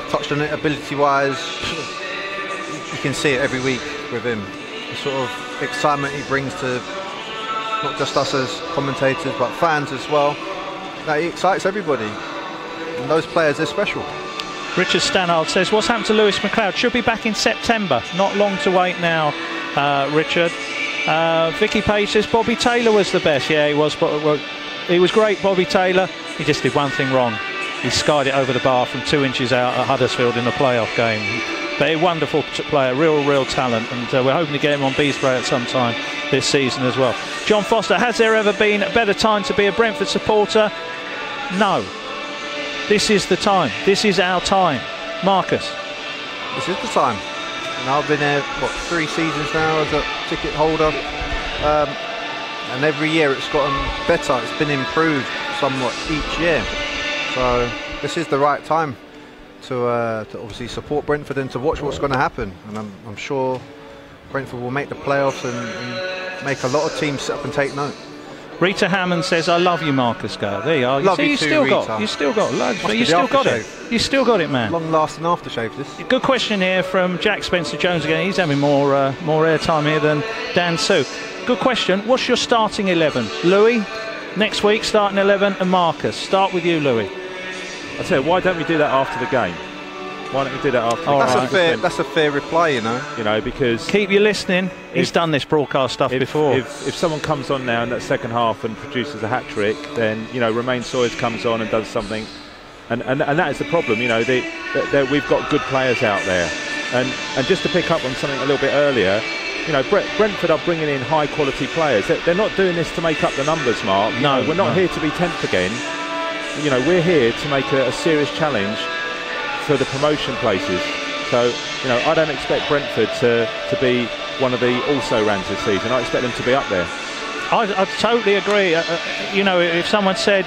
Touched on it ability-wise. You can see it every week with him. The sort of excitement he brings to not just us as commentators, but fans as well. He excites everybody. And those players are special. Richard Stannard says, what's happened to Lewis McLeod? Should be back in September. Not long to wait now, Richard. Vicky Page says, Bobby Taylor was the best. Yeah, he was. He was great, Bobby Taylor. He just did one thing wrong. He skied it over the bar from 2 inches out at Huddersfield in a playoff game. But a wonderful player, real talent, and we're hoping to get him on Beesbury at some time this season as well. John Foster, has there ever been a better time to be a Brentford supporter? No. This is the time. This is our time. Marcus. This is the time. And I've been here, 3 seasons now as a ticket holder. And every year it's gotten better. It's been improved somewhat each year. So this is the right time to obviously support Brentford and to watch what's going to happen. And I'm sure Brentford will make the playoffs and make a lot of teams sit up and take note. Rita Hammond says, I love you, Marcus Gale. There you are. You still got loads. You still got it. You still got it, man. Long-lasting aftershave, this. Good question here from Jack Spencer Jones again. He's having more airtime here than Dan Sue. Good question. What's your starting 11? Louis, next week, starting 11, and Marcus. Start with you, Louis. I tell you, why don't we do that after the game? Why don't we do that after the game? That's a fair reply, you know. Because keep you listening. He's done this broadcast stuff before. If someone comes on now in that second half and produces a hat trick, then Romain Sawyers comes on and does something, and that is the problem. We've got good players out there, and just to pick up on something a little bit earlier, Brentford are bringing in high quality players. They're not doing this to make up the numbers, Mark. No, we're not here to be 10th again. We're here to make a serious challenge for the promotion places. So, I don't expect Brentford to be one of the also-rans this season. I expect them to be up there. I totally agree. If someone said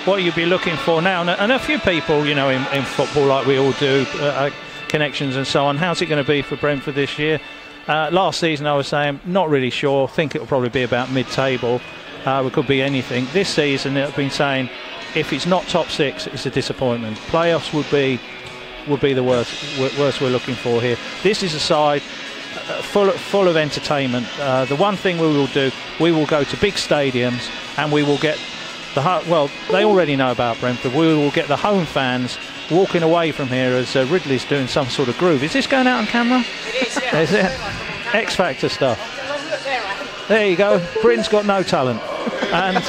what you'd be looking for now, and a few people, in football, like we all do, connections and so on, how's it going to be for Brentford this year? Last season, I was saying, not really sure. Think it'll probably be about mid-table. It could be anything. This season, I've been saying, if it's not top 6, it's a disappointment. Playoffs would be the worst we're looking for here. This is a side full of entertainment. The one thing we will do, we will go to big stadiums and we will get they already know about Brentford. We will get the home fans walking away from here as Ridley's doing some sort of groove. Is this going out on camera? It is, yeah. Is it? X Factor stuff. There you go. Britain's got no talent, and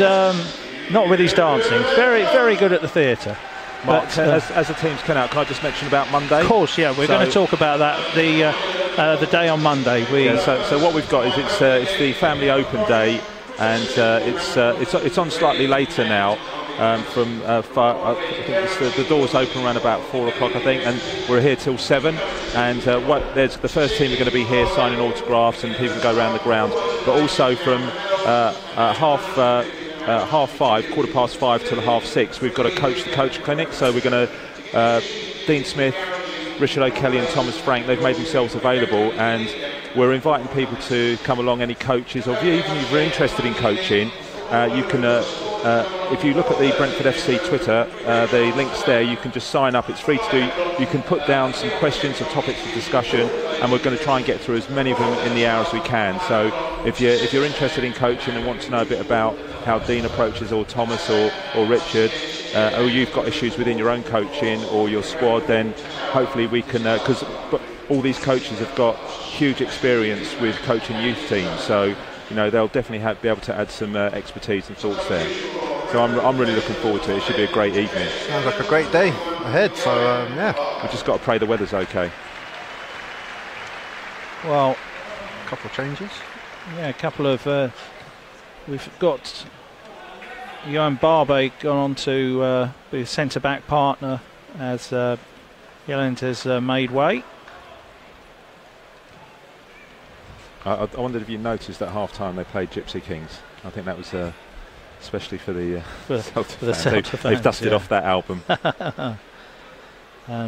not with his dancing. Very, very good at the theatre. Mark, as the teams come out, can I just mention about Monday? Of course, yeah. We're going to talk about that the day on Monday. So what we've got is it's the Family Open Day, and it's on slightly later now. From I think the doors open around about 4 o'clock, I think, and we're here till 7. And there's the first team are going to be here signing autographs, and people go around the ground. But also from half 5, 5:15 till 6:30, we've got a coach-to-coach clinic. So we're going to Dean Smith, Richard O'Kelly, and Thomas Frank. They've made themselves available, and we're inviting people to come along. Any coaches, or even if you're interested in coaching, you can. If you look at the Brentford FC Twitter, the link's there. You can just sign up. It's free to do. You can put down some questions or topics of discussion, and we're going to try and get through as many of them in the hour as we can. So if you're interested in coaching and want to know a bit about how Dean approaches, or Thomas, or Richard, or you've got issues within your own coaching or your squad, then hopefully we can, because all these coaches have got huge experience with coaching youth teams, so they'll definitely be able to add some expertise and thoughts there. So I'm really looking forward to it. It should be a great evening. Sounds like a great day ahead. So yeah, we've just got to pray the weather's okay. Well, a couple of changes. Yeah, a couple of. We've got Johan Barbe gone on to be a centre-back partner as Jelent has made way. I wondered if you noticed that half-time they played Gypsy Kings. I think that was especially for the Celta fans. They've dusted off that album.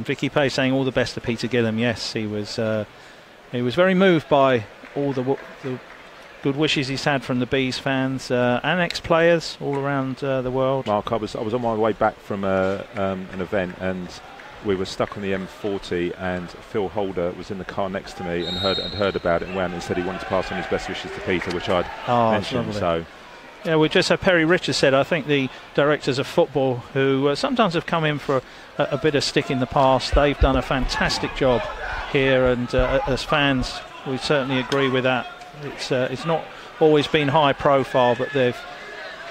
Vicky Pay saying all the best to Peter Gillam. Yes, he was very moved by all the good wishes he's had from the Bees fans and ex-players all around the world. Mark, I was on my way back from an event, and we were stuck on the M40, and Phil Holder was in the car next to me and heard about it and went and said he wanted to pass on his best wishes to Peter, which I'd mentioned. So yeah, we just have Perry Richards said, I think the directors of football who sometimes have come in for a bit of stick in the past, they've done a fantastic job here, and as fans we certainly agree with that. It's not always been high profile, but they've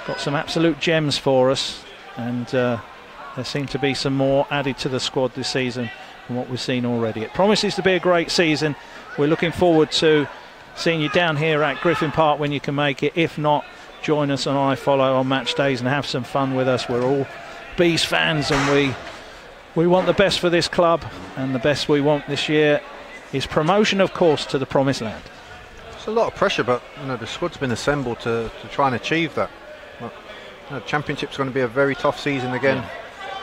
got some absolute gems for us, and there seem to be some more added to the squad this season than what we've seen already. It promises to be a great season. We're looking forward to seeing you down here at Griffin Park when you can make it. If not, join us on iFollow on match days and have some fun with us. We're all Bees fans, and we want the best for this club, and the best we want this year is promotion, of course, to the promised land. It's a lot of pressure, but the squad's been assembled to try and achieve that. The Championship's going to be a very tough season again,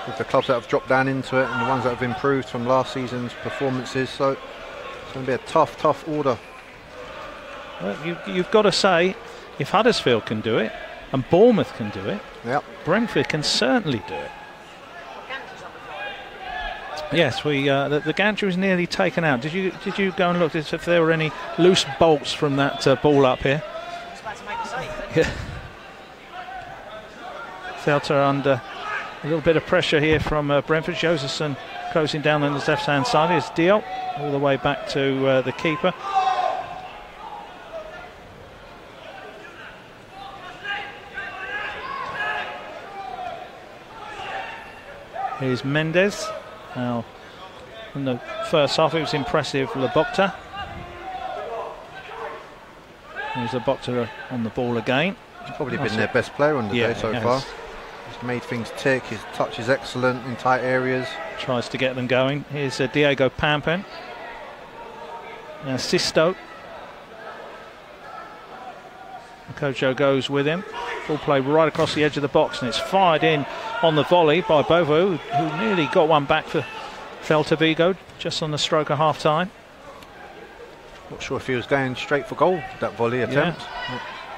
with the clubs that have dropped down into it and the ones that have improved from last season's performances. So it's going to be a tough order. Well, you've got to say, if Huddersfield can do it and Bournemouth can do it, Brentford can certainly do it. Yes, the gantry was nearly taken out. Did you go and look if there were any loose bolts from that ball up here? I was about to make a save. Yeah. Celta are under a little bit of pressure here from Brentford. Josephson closing down on his left-hand side. Here's Diop all the way back to the keeper. Here's Mendes. Now, in the first half, it was impressive. Lobokta. There's Lobokta on the ball again. He's probably been their best player on the day so far. He's made things tick. His touch is excellent in tight areas. Tries to get them going. Here's Diego Pampen. Now Sisto. Kojo goes with him. Ball play right across the edge of the box, and it's fired in on the volley by Bovo, who nearly got one back for Celta Vigo just on the stroke of half-time. Not sure if he was going straight for goal, that volley attempt.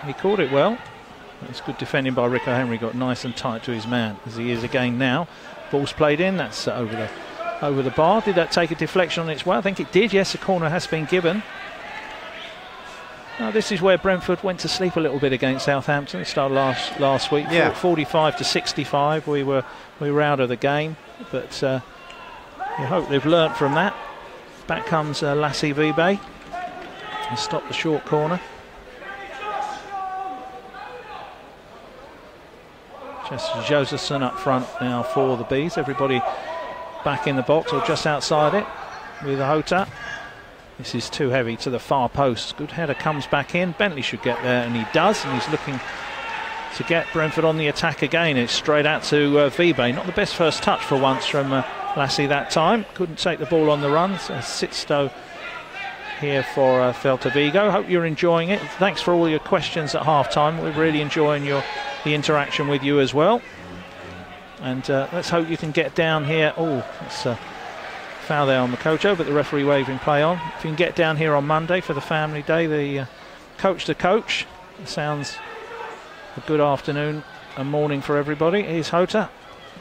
He caught it well. That's good defending by Rico Henry. Got nice and tight to his man, as he is again now. Ball's played in. That's over the bar. Did that take a deflection on its way? I think it did. Yes, a corner has been given. Now, this is where Brentford went to sleep a little bit against Southampton. It started last week. Yeah. 45 to 65. We were out of the game, but you hope they've learnt from that. Back comes Lassie Vibe and stop the short corner. Just Josephson up front now for the Bees. Everybody back in the box or just outside it with Hota. This is too heavy to the far post. Good header comes back in. Bentley should get there, and he does. And he's looking to get Brentford on the attack again. It's straight out to Vibe. Not the best first touch for once from Lassie that time. Couldn't take the ball on the run. So Sitstow here for Celta Vigo. Hope you're enjoying it. Thanks for all your questions at half-time. We're really enjoying the interaction with you as well. And let's hope you can get down here. Oh, it's foul there on Makoto, but the referee waving play on. If you can get down here on Monday for the family day, the coach to coach. It sounds a good afternoon and morning for everybody. Here's Hota.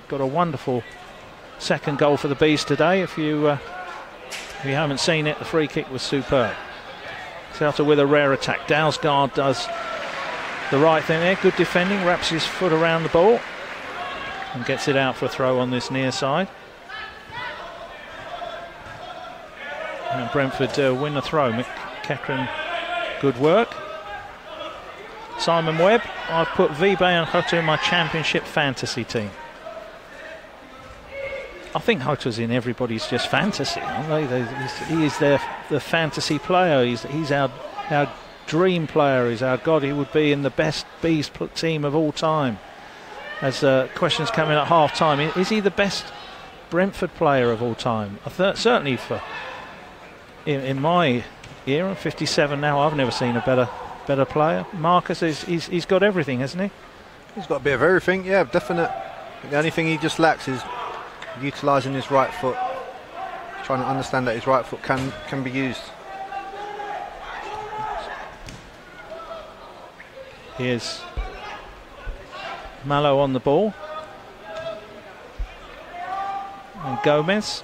Got a wonderful second goal for the Bees today. If you haven't seen it, the free kick was superb. Celta with a rare attack. Dalsgaard does the right thing there. Good defending. Wraps his foot around the ball and gets it out for a throw on this near side. And Brentford win the throw. McEachran, good work. Simon Webb, I've put Vibe and Hota in my championship fantasy team. I think Hota's in everybody's just fantasy, aren't they? He is the fantasy player. He's our dream player. He's our god. He would be in the best Bees team of all time. As questions come in at half time, is he the best Brentford player of all time? Certainly in my era, 57 now, I've never seen a better player. Marcus he's got everything, hasn't he? He's got a bit of everything, yeah, definite. The only thing he just lacks is utilising his right foot. Trying to understand that his right foot can be used. Here's Mallow on the ball. And Gomez.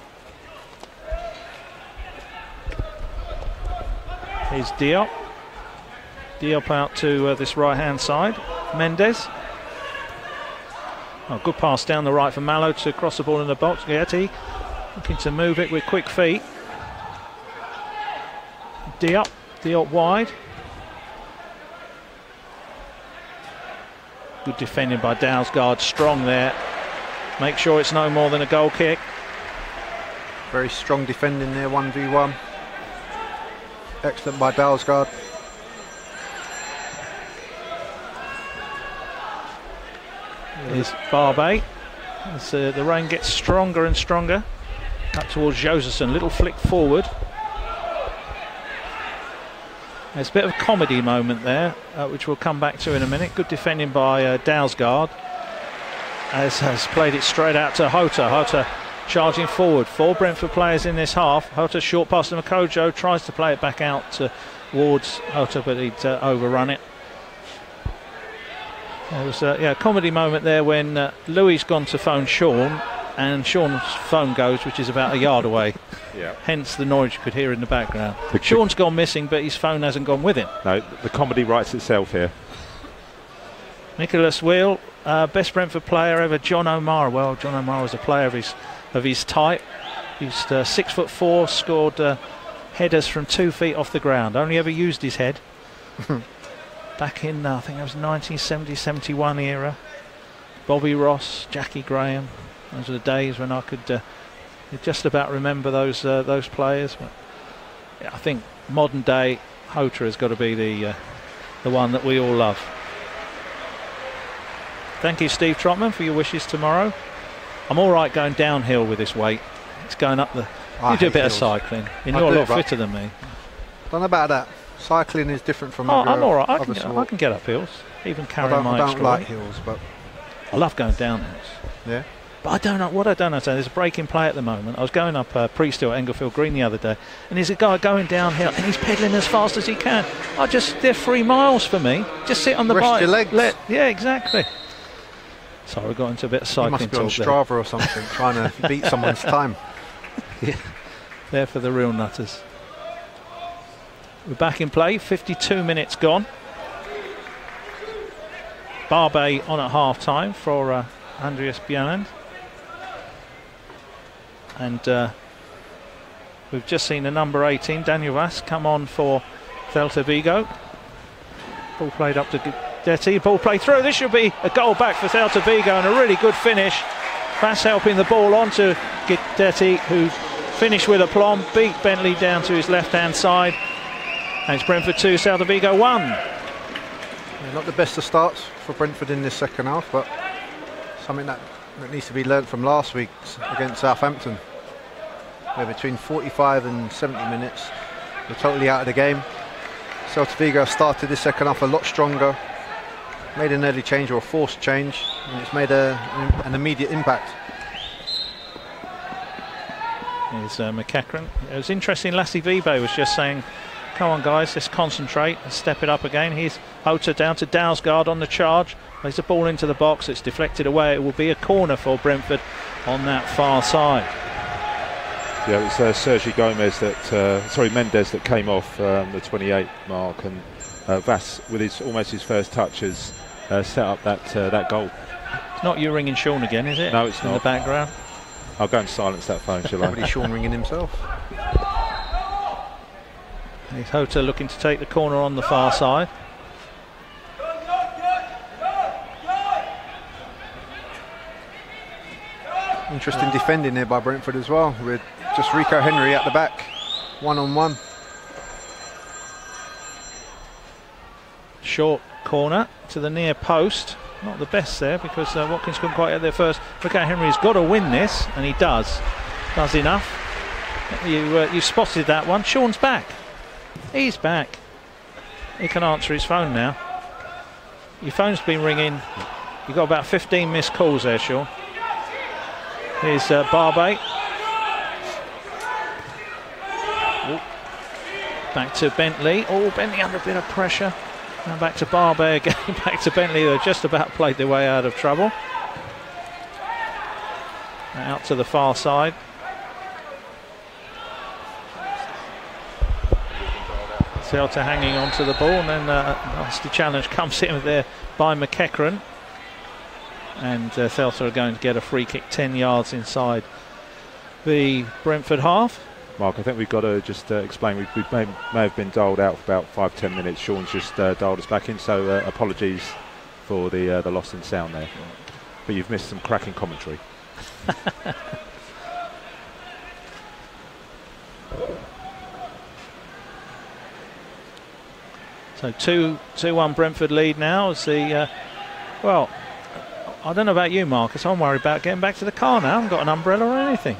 Here's Diop. Diop out to this right-hand side. Mendes. Oh, good pass down the right for Mallow to cross the ball in the box. Getty looking to move it with quick feet. Diop wide. Good defending by Dalsgaard. Strong there. Make sure it's no more than a goal kick. Very strong defending there, 1v1. Excellent by Dalsgaard. Here's Barbe. As the rain gets stronger and stronger. Up towards Josephson. Little flick forward. There's a bit of a comedy moment there, which we'll come back to in a minute. Good defending by Dalsgaard. As has played it straight out to Hota. Hota charging forward. 4 Brentford players in this half. Hota short pass to Makojo. Tries to play it back out towards Hota, but he'd overrun it. There was a comedy moment there when Louis gone to phone Sean, and Sean's phone goes, which is about a yard away. Yeah. Hence the noise you could hear in the background. Sean's gone missing, but his phone hasn't gone with him. No, the comedy writes itself here. Nicholas Wheel, best Brentford player ever, John O'Mara. Well, John O'Mara was a player of his type. He's 6'4", scored headers from 2 feet off the ground. Only ever used his head. Back in, I think it was 1970-71 era. Bobby Ross, Jackie Graham. Those were the days when I could just about remember those players. But yeah, I think modern day Hota has got to be the one that we all love. Thank you, Steve Trotman, for your wishes tomorrow. I'm all right going downhill with this weight. It's going up the. You do a bit of cycling, and you're a lot fitter than me. Don't know about that. Cycling is different from I'm all right. I can get up hills, even carrying my extra I don't like weight. hills, but I love going down hills. Yeah. But I don't know what I don't understand. There's a break in play at the moment. I was going up Priesthill at Englefield Green the other day, and there's a guy going downhill, and he's pedalling as fast as he can. They're 3 miles for me. Just sit on the Rest bike. your legs. Yeah, exactly. Sorry, we got into a bit of cycling You must be on talk Strava or something, trying to beat someone's time. Yeah, there for the real nutters. We're back in play. 52 minutes gone. Barbet on at half time for Andreas Bjelland. And we've just seen the number 18, Daniel Vass, come on for Celta Vigo. Ball played up to Guidetti. Ball played through. This should be a goal back for Celta Vigo and a really good finish. Vass helping the ball on to Guidetti, who finished with aplomb, beat Bentley down to his left-hand side. And it's Brentford 2, Celta Vigo 1. Yeah, not the best of starts for Brentford in this second half, but something that needs to be learnt from last week against Southampton, where between 45 and 70 minutes we're totally out of the game. Celta Vigo started this second half a lot stronger, made an early change or a forced change, and it's made an immediate impact. Here's McEachran. It was interesting, Lassie Vibe was just saying, come on guys, let's concentrate and step it up again. Here's Hota down to Dalsgaard on the charge. Plays the ball into the box, it's deflected away. It will be a corner for Brentford on that far side. Yeah, it was Sergi Gomez Mendes that came off the 28 mark, and Vass with almost his first touch has set up that goal. It's not you ringing Sean again, is it? No, it's not. In the background. I'll go and silence that phone, shall I? Probably Sean ringing himself. Here's Hota looking to take the corner on the far side. Interesting defending there by Brentford as well, with just Rico Henry at the back, one-on-one. Short corner to the near post. Not the best there because Watkins couldn't quite get there first. Rico Henry's got to win this, and he does. Does enough. You spotted that one. Sean's back. He's back. He can answer his phone now. Your phone's been ringing. You've got about 15 missed calls there, Sean. Here's Barbet. Back to Bentley. Oh, Bentley under a bit of pressure. Now back to Barbet again. Back to Bentley, who just about played their way out of trouble. Out to the far side. Celta hanging on to the ball, and then a nasty challenge comes in there by McEachran. And Celta are going to get a free kick 10 yards inside the Brentford half. Mark, I think we've got to just explain, we may have been dialed out for about 5-10 minutes. Sean's just dialed us back in, so apologies for the loss in sound there. But you've missed some cracking commentary. So 2-1 Brentford lead now as the, well, I don't know about you, Marcus, I'm worried about getting back to the car now. I haven't got an umbrella or anything.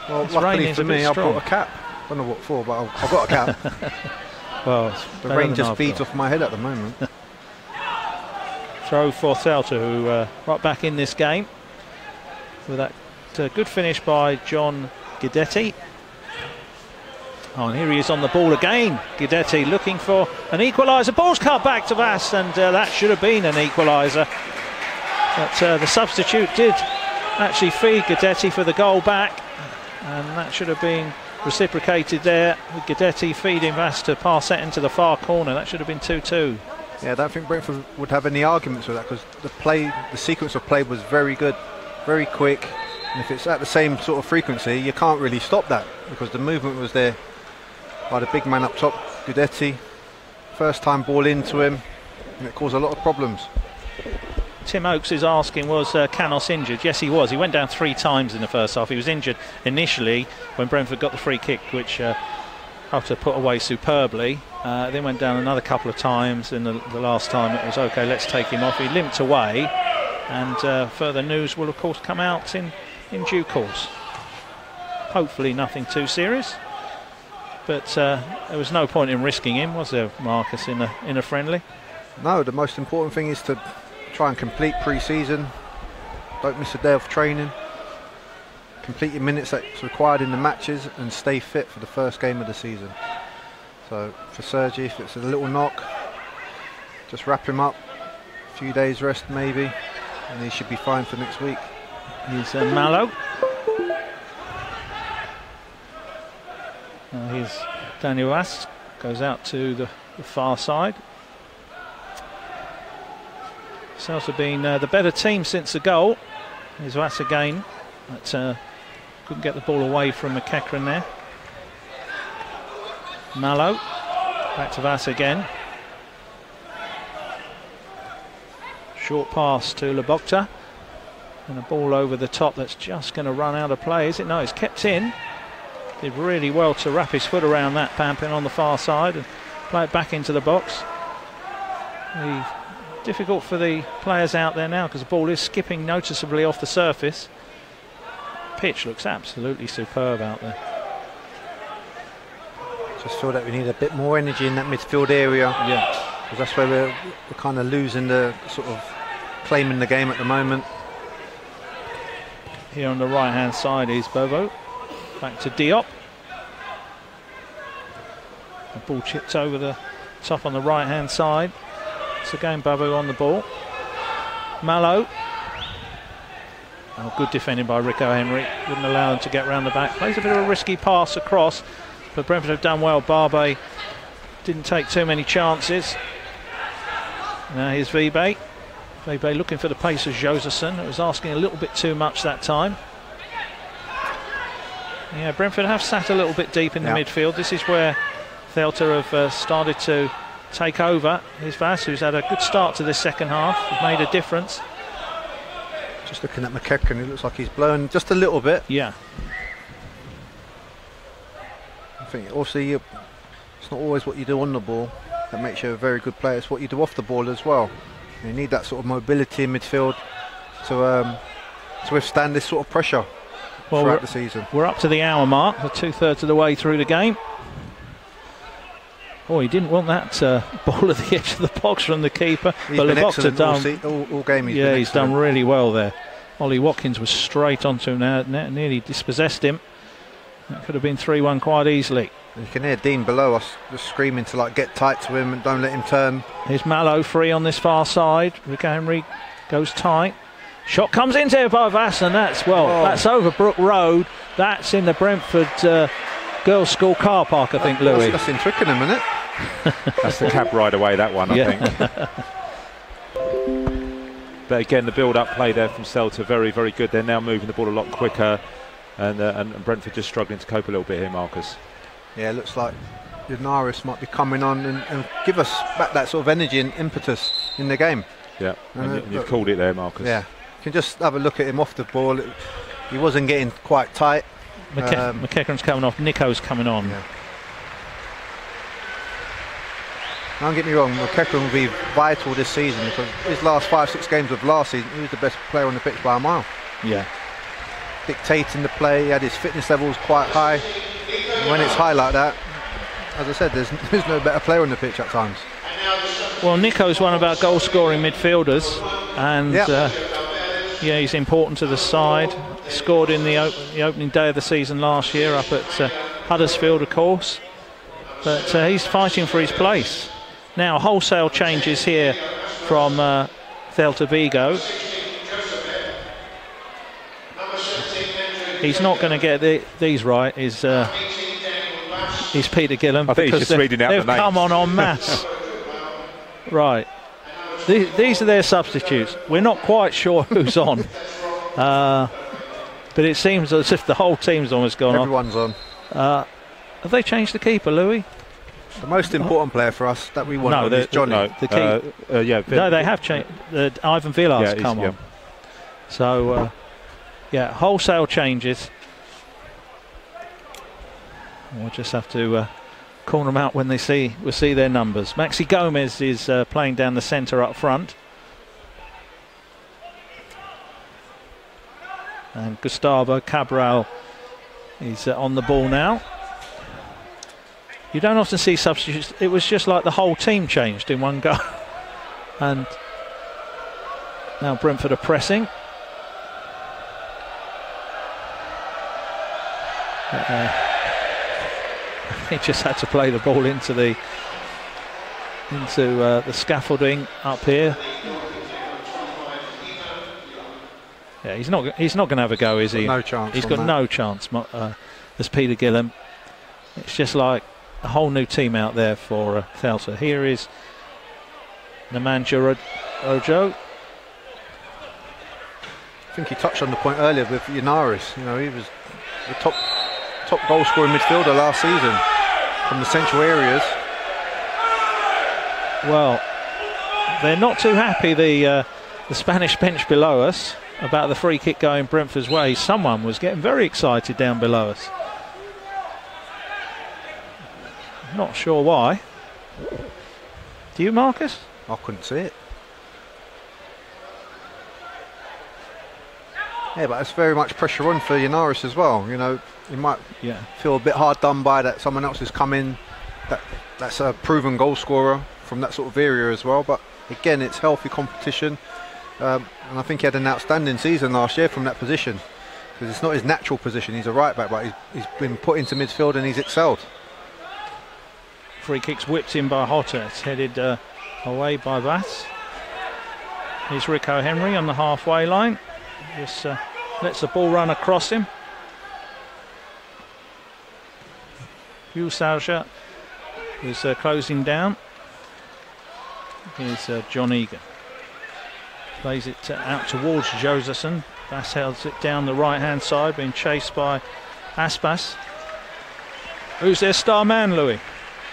Well, It's luckily for me, I've strong. got a cap. I don't know what for, but I've got a cap. Well, The rain just feeds off my head at the moment. Throw for Celta, who right back in this game with that good finish by John Guidetti. Oh, and here he is on the ball again. Guidetti looking for an equaliser. Ball's cut back to Vass, and that should have been an equaliser. But the substitute did actually feed Guidetti for the goal back, and that should have been reciprocated there with Guidetti feeding Vass to pass that into the far corner. That should have been 2-2. Yeah, I don't think Brentford would have any arguments with that, because the sequence of play was very good, very quick, and if it's at the same sort of frequency, you can't really stop that, because the movement was there by the big man up top, Guidetti. First time ball into him, and it caused a lot of problems. Tim Oakes is asking, was Canos injured? Yes, he was. He went down 3 times in the first half. He was injured initially when Brentford got the free kick, which Hota put away superbly. Then went down another couple of times, and the last time it was okay, let's take him off. He limped away, and further news will of course come out in due course. Hopefully nothing too serious, but there was no point in risking him, was there, Marcus, in a friendly? No, the most important thing is to try and complete pre-season. Don't miss a day of training. complete your minutes that's required in the matches and stay fit for the first game of the season. So for Sergi, if it's a little knock, just wrap him up, a few days rest maybe, and he should be fine for next week. Here's Mallow. Here's Daniel Ast, goes out to the far side. Celta been the better team since the goal. Here's Vass again, but couldn't get the ball away from McEachran there. Mallow, back to Vass again. Short pass to Labokta, and a ball over the top that's just going to run out of play, is it? No, it's kept in. Did really well to wrap his foot around that, Pampin on the far side, and play it back into the box. Difficult for the players out there now because the ball is skipping noticeably off the surface. Pitch looks absolutely superb out there. Just feel that we need a bit more energy in that midfield area. Yeah, because that's where we're kind of losing the sort of claiming the game at the moment. Here on the right hand side is Bovo. Back to Diop. The ball chipped over the top on the right hand side. So again Bovo on the ball. Mallow. Oh, good defending by Rico Henry. Wouldn't allow him to get round the back. Plays a bit of a risky pass across, but Brentford have done well. Barbe didn't take too many chances. Now here's Vibe. Vibe looking for the pace of Josephson. It was asking a little bit too much that time. Yeah, Brentford have sat a little bit deep in the midfield. This is where Celta have started to take over. Here's Vass, who's had a good start to this second half. He's made a difference. Just looking at McEachran, it looks like he's blown just a little bit. Yeah. I think also it's not always what you do on the ball that makes you a very good player. It's what you do off the ball as well. You need that sort of mobility in midfield to withstand this sort of pressure throughout the season. We're up to the hour mark. We're 2/3 of the way through the game. Oh, he didn't want that ball at the edge of the box from the keeper. He's been excellent all game. He's done really well there. Ollie Watkins was straight onto him now, nearly dispossessed him. That could have been 3-1 quite easily. You can hear Dean below us just screaming to like get tight to him and don't let him turn. Here's Mallow free on this far side. Rico Henry goes tight. Shot comes into here by Vass, and that's over Brook Road. That's in the Brentford girls' school car park, I think, Louis. That's in Twickenham, isn't it? That's the cab ride away, that one, I think. But again, the build-up play there from Celta, very, very good. They're now moving the ball a lot quicker, and Brentford just struggling to cope a little bit here, Marcus. Yeah, it looks like Linares might be coming on and give us back that sort of energy and impetus in the game. Yeah, and you've called it there, Marcus. Yeah, you can just have a look at him off the ball. He wasn't getting quite tight. McEachran's coming off, Nico's coming on. Yeah. Don't get me wrong, McEachran will be vital this season because his last 5-6 games of last season, he was the best player on the pitch by a mile. Yeah. Dictating the play, he had his fitness levels quite high. And when it's high like that, as I said, there's no better player on the pitch at times. Well, Nico's one of our goal-scoring midfielders, and he's important to the side. Scored in the opening day of the season last year up at Huddersfield, of course. But he's fighting for his place. Now, wholesale changes here from Celta Vigo. He's not going to get these right. Is Peter Gillam? I think he's just reading out the names. They've come on en masse. Right. These are their substitutes. We're not quite sure who's on. But it seems as if the whole team's almost gone on. Everyone's on. Have they changed the keeper, Louis? The most important player for us that we want is Johnny. No, they have changed. Ivan Villar's come on. So, wholesale changes. We'll just have to call them out when we'll see their numbers. Maxi Gomez is playing down the centre up front. And Gustavo Cabral is on the ball now. You don't often see substitutes. It was just like the whole team changed in one go. And now Brentford are pressing. He just had to play the ball into the scaffolding up here. Yeah, he's not going to have a go, is he? No chance. He's got no chance. As Peter Gillam, it's just like a whole new team out there for Celta. Here is Nemanja Ojo. I think he touched on the point earlier with Linares. You know, he was the top goal scoring midfielder last season from the central areas. Well, they're not too happy, the Spanish bench below us, about the free kick going Brentford's way. Someone was getting very excited down below us. Not sure why. Do you, Marcus? I couldn't see it. Yeah, but it's very much pressure on for Linares as well. You know, you might feel a bit hard done by that someone else has come in. That's a proven goal scorer from that sort of area as well. But again, it's healthy competition. And I think he had an outstanding season last year from that position. Because it's not his natural position. He's a right back, but he's been put into midfield and he's excelled. Free kick's whipped in by Hotter. It's headed away by Bass. Here's Rico Henry on the halfway line. Just lets the ball run across him. Hugh Salja is closing down. Here's John Egan. Plays it out towards Josephson. Bass holds it down the right hand side, being chased by Aspas. Who's their star man, Louis?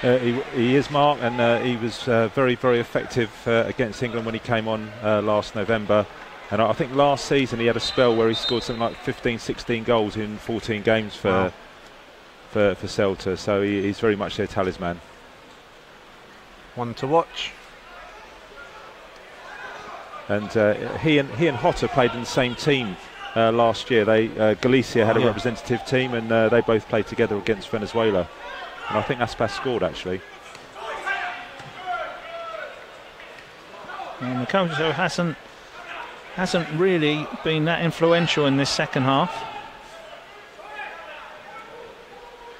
He is, Mark, and he was very, very effective against England when he came on last November. And I think last season he had a spell where he scored something like 15, 16 goals in 14 games for Celta. So he's very much their talisman. One to watch. And he and Hotter played in the same team last year. Galicia had a representative team, and they both played together against Venezuela. And I think Aspas scored, actually. And Makoto hasn't really been that influential in this second half.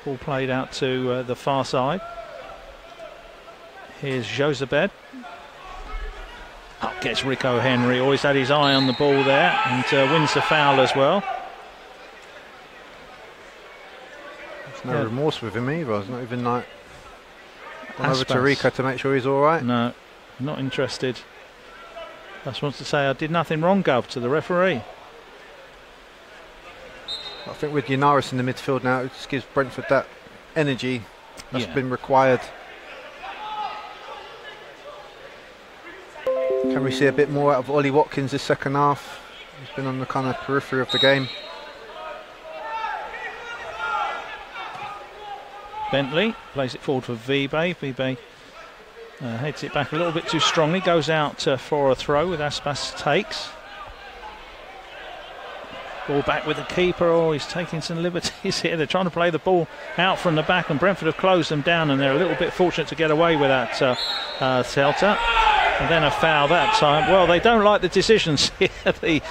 Ball played out to the far side. Here's Josebed. Up gets Rico Henry. Always had his eye on the ball there, and wins the foul as well. There's no remorse with him either. It's not even like gone over to Rico to make sure he's all right. No, not interested. Just wants to say, I did nothing wrong, Gov, to the referee. I think with Linares in the midfield now, it just gives Brentford that energy that's been required. Can we see a bit more out of Ollie Watkins this second half? He's been on the kind of periphery of the game. Bentley plays it forward for Vibe. Vibe heads it back a little bit too strongly, goes out for a throw with Aspas takes. Ball back with the keeper. Oh, he's taking some liberties here. They're trying to play the ball out from the back, and Brentford have closed them down, and they're a little bit fortunate to get away with that, Celta. And then a foul that time. Well, they don't like the decisions here, the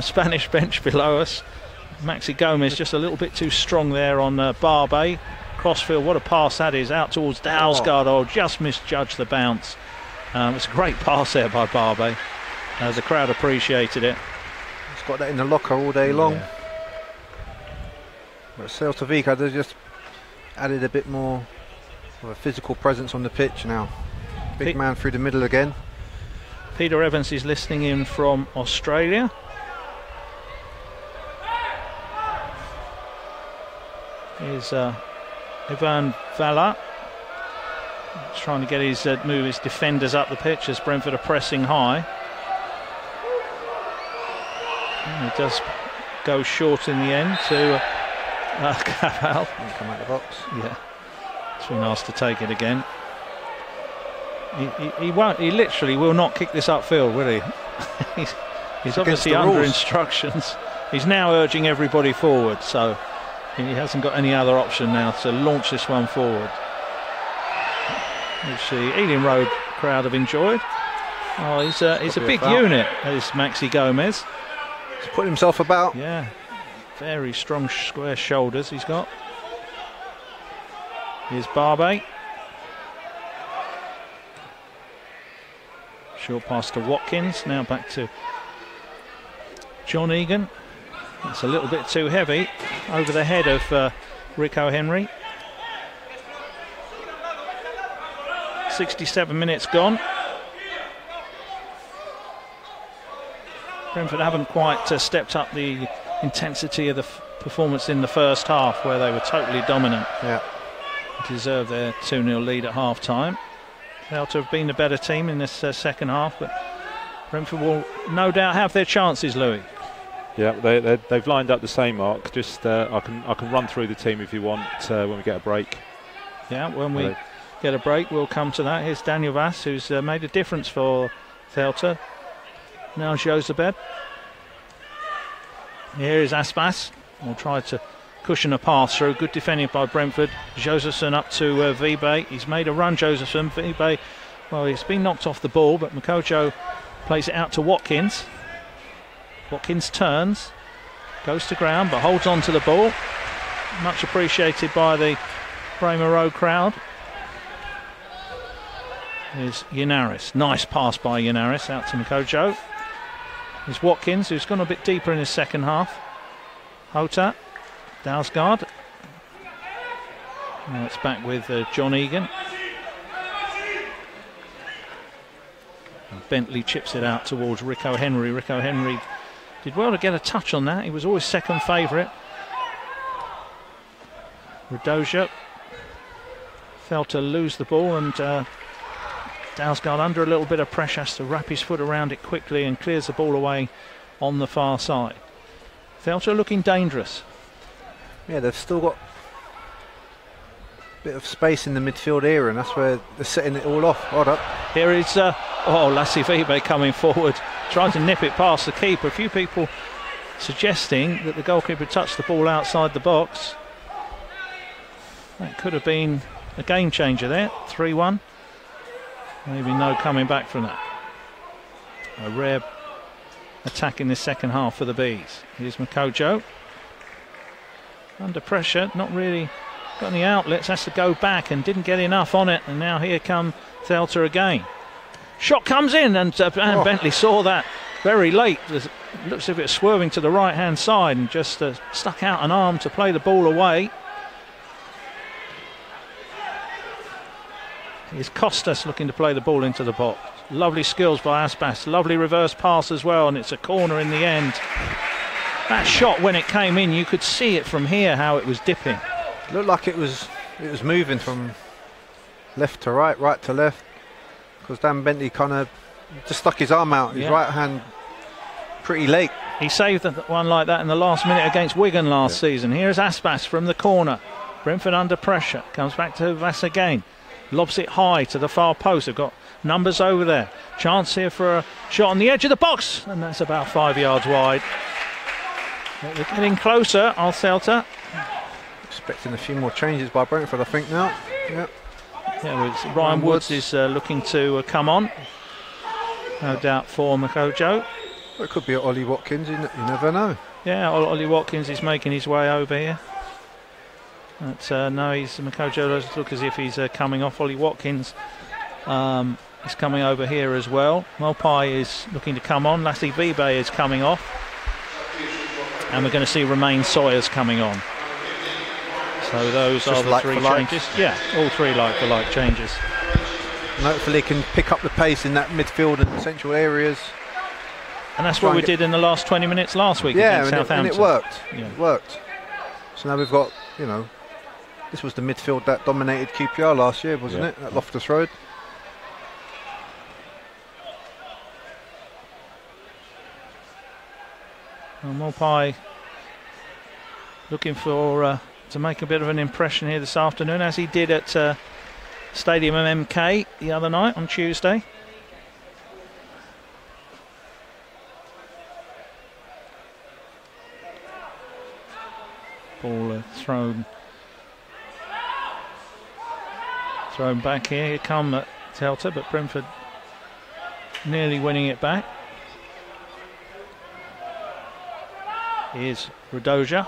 Spanish bench below us. Maxi Gomez just a little bit too strong there on Barbe. Crossfield, what a pass that is, out towards Dalsgaard. Oh, just misjudged the bounce. It's a great pass there by Barbe. The crowd appreciated it. He's got that in the locker all day long. But Celta Vigo, they've just added a bit more of a physical presence on the pitch now. Big man through the middle again. Peter Evans is listening in from Australia. Here's Ivan Vala trying to get his move his defenders up the pitch as Brentford are pressing high. And he does go short in the end to Cabal. Come out of the box. Yeah, it's been asked to take it again. He won't. He literally will not kick this upfield, will he? he's obviously under instructions. He's now urging everybody forward, so he hasn't got any other option now to launch this one forward, which the Ealing Road crowd have enjoyed. Oh, he's a big unit, is Maxi Gomez. He's put himself about. Yeah. Very strong square shoulders he's got. Here's Barbe. Short pass to Watkins. Now back to John Egan. That's a little bit too heavy over the head of Rico Henry. 67 minutes gone. Brentford haven't quite stepped up the intensity of the performance in the first half, where they were totally dominant. Yeah. Deserve their 2-0 lead at half time. Celta have been the better team in this second half, but Brentford will no doubt have their chances, Louis. Yeah, they've lined up the same, Mark. Just I can run through the team if you want when we get a break. Yeah, when we get a break, we'll come to that. Here's Daniel Vass, who's made a difference for Celta. Now Josebed. Here is Aspas. We'll try to cushion a pass through. Good defending by Brentford. Josephson up to Vibe. He's made a run, Josephson. Vibe, well, he's been knocked off the ball, but Makojo plays it out to Watkins. Watkins turns, goes to ground, but holds on to the ball. Much appreciated by the Braemar Road crowd. Here's Yenaris. Nice pass by Yenaris out to Makojo. Here's Watkins, who's gone a bit deeper in his second half. Hota, Dalsgaard. Now it's back with John Egan. And Bentley chips it out towards Rico Henry. Rico Henry did well to get a touch on that. He was always second favourite. Radoja felt to lose the ball, and Dalsgaard, under a little bit of pressure, has to wrap his foot around it quickly and clears the ball away on the far side. Celta looking dangerous. Yeah, they've still got a bit of space in the midfield area, and that's where they're setting it all off. Hold up. Here is Lassie Vibe coming forward, trying to nip it past the keeper. A few people suggesting that the goalkeeper touched the ball outside the box. That could have been a game changer there. 3-1. Maybe no coming back from that. A rare attack in the second half for the Bees. Here's Makojo. Under pressure, not really got any outlets, has to go back and didn't get enough on it, and now here come Celta again. Shot comes in, and Bentley saw that very late. It looks as if it's swerving to the right hand side and just stuck out an arm to play the ball away. Here's Costas looking to play the ball into the box. Lovely skills by Aspas, lovely reverse pass as well, and it's a corner in the end. That shot, when it came in, you could see it from here how it was dipping. It looked like it was moving from left to right, right to left, because Dan Bentley kind of just stuck his arm out, his right hand, pretty late. He saved one like that in the last minute against Wigan last season. Here's Aspas from the corner. Brentford under pressure. Comes back to Vass again. Lobs it high to the far post. They've got numbers over there. Chance here for a shot on the edge of the box, and that's about 5 yards wide. They're getting closer, Celta. Expecting a few more changes by Brentford, I think, now. Yeah. Yeah, Ryan Woods is looking to come on. No doubt for Makojo. Well, it could be Ollie Watkins, you never know. Yeah, Ollie Watkins is making his way over here. But no, Makojo does look as if he's coming off. Ollie Watkins is coming over here as well. Mopai is looking to come on. Lassie Vibe is coming off. And we're going to see Romain Sawyers coming on. So those are the three changes. Yeah, all three like-for-like changes. And hopefully he can pick up the pace in that midfield and central areas. And that's what we did in the last 20 minutes last week against Southampton. And it worked. Yeah. It worked. So now we've got, this was the midfield that dominated QPR last year, wasn't it? At Loftus Road. Well, Mopai looking for to make a bit of an impression here this afternoon, as he did at Stadium MK the other night on Tuesday. Ball thrown back here. Here come Celta, but Brentford nearly winning it back. Here's Radoja.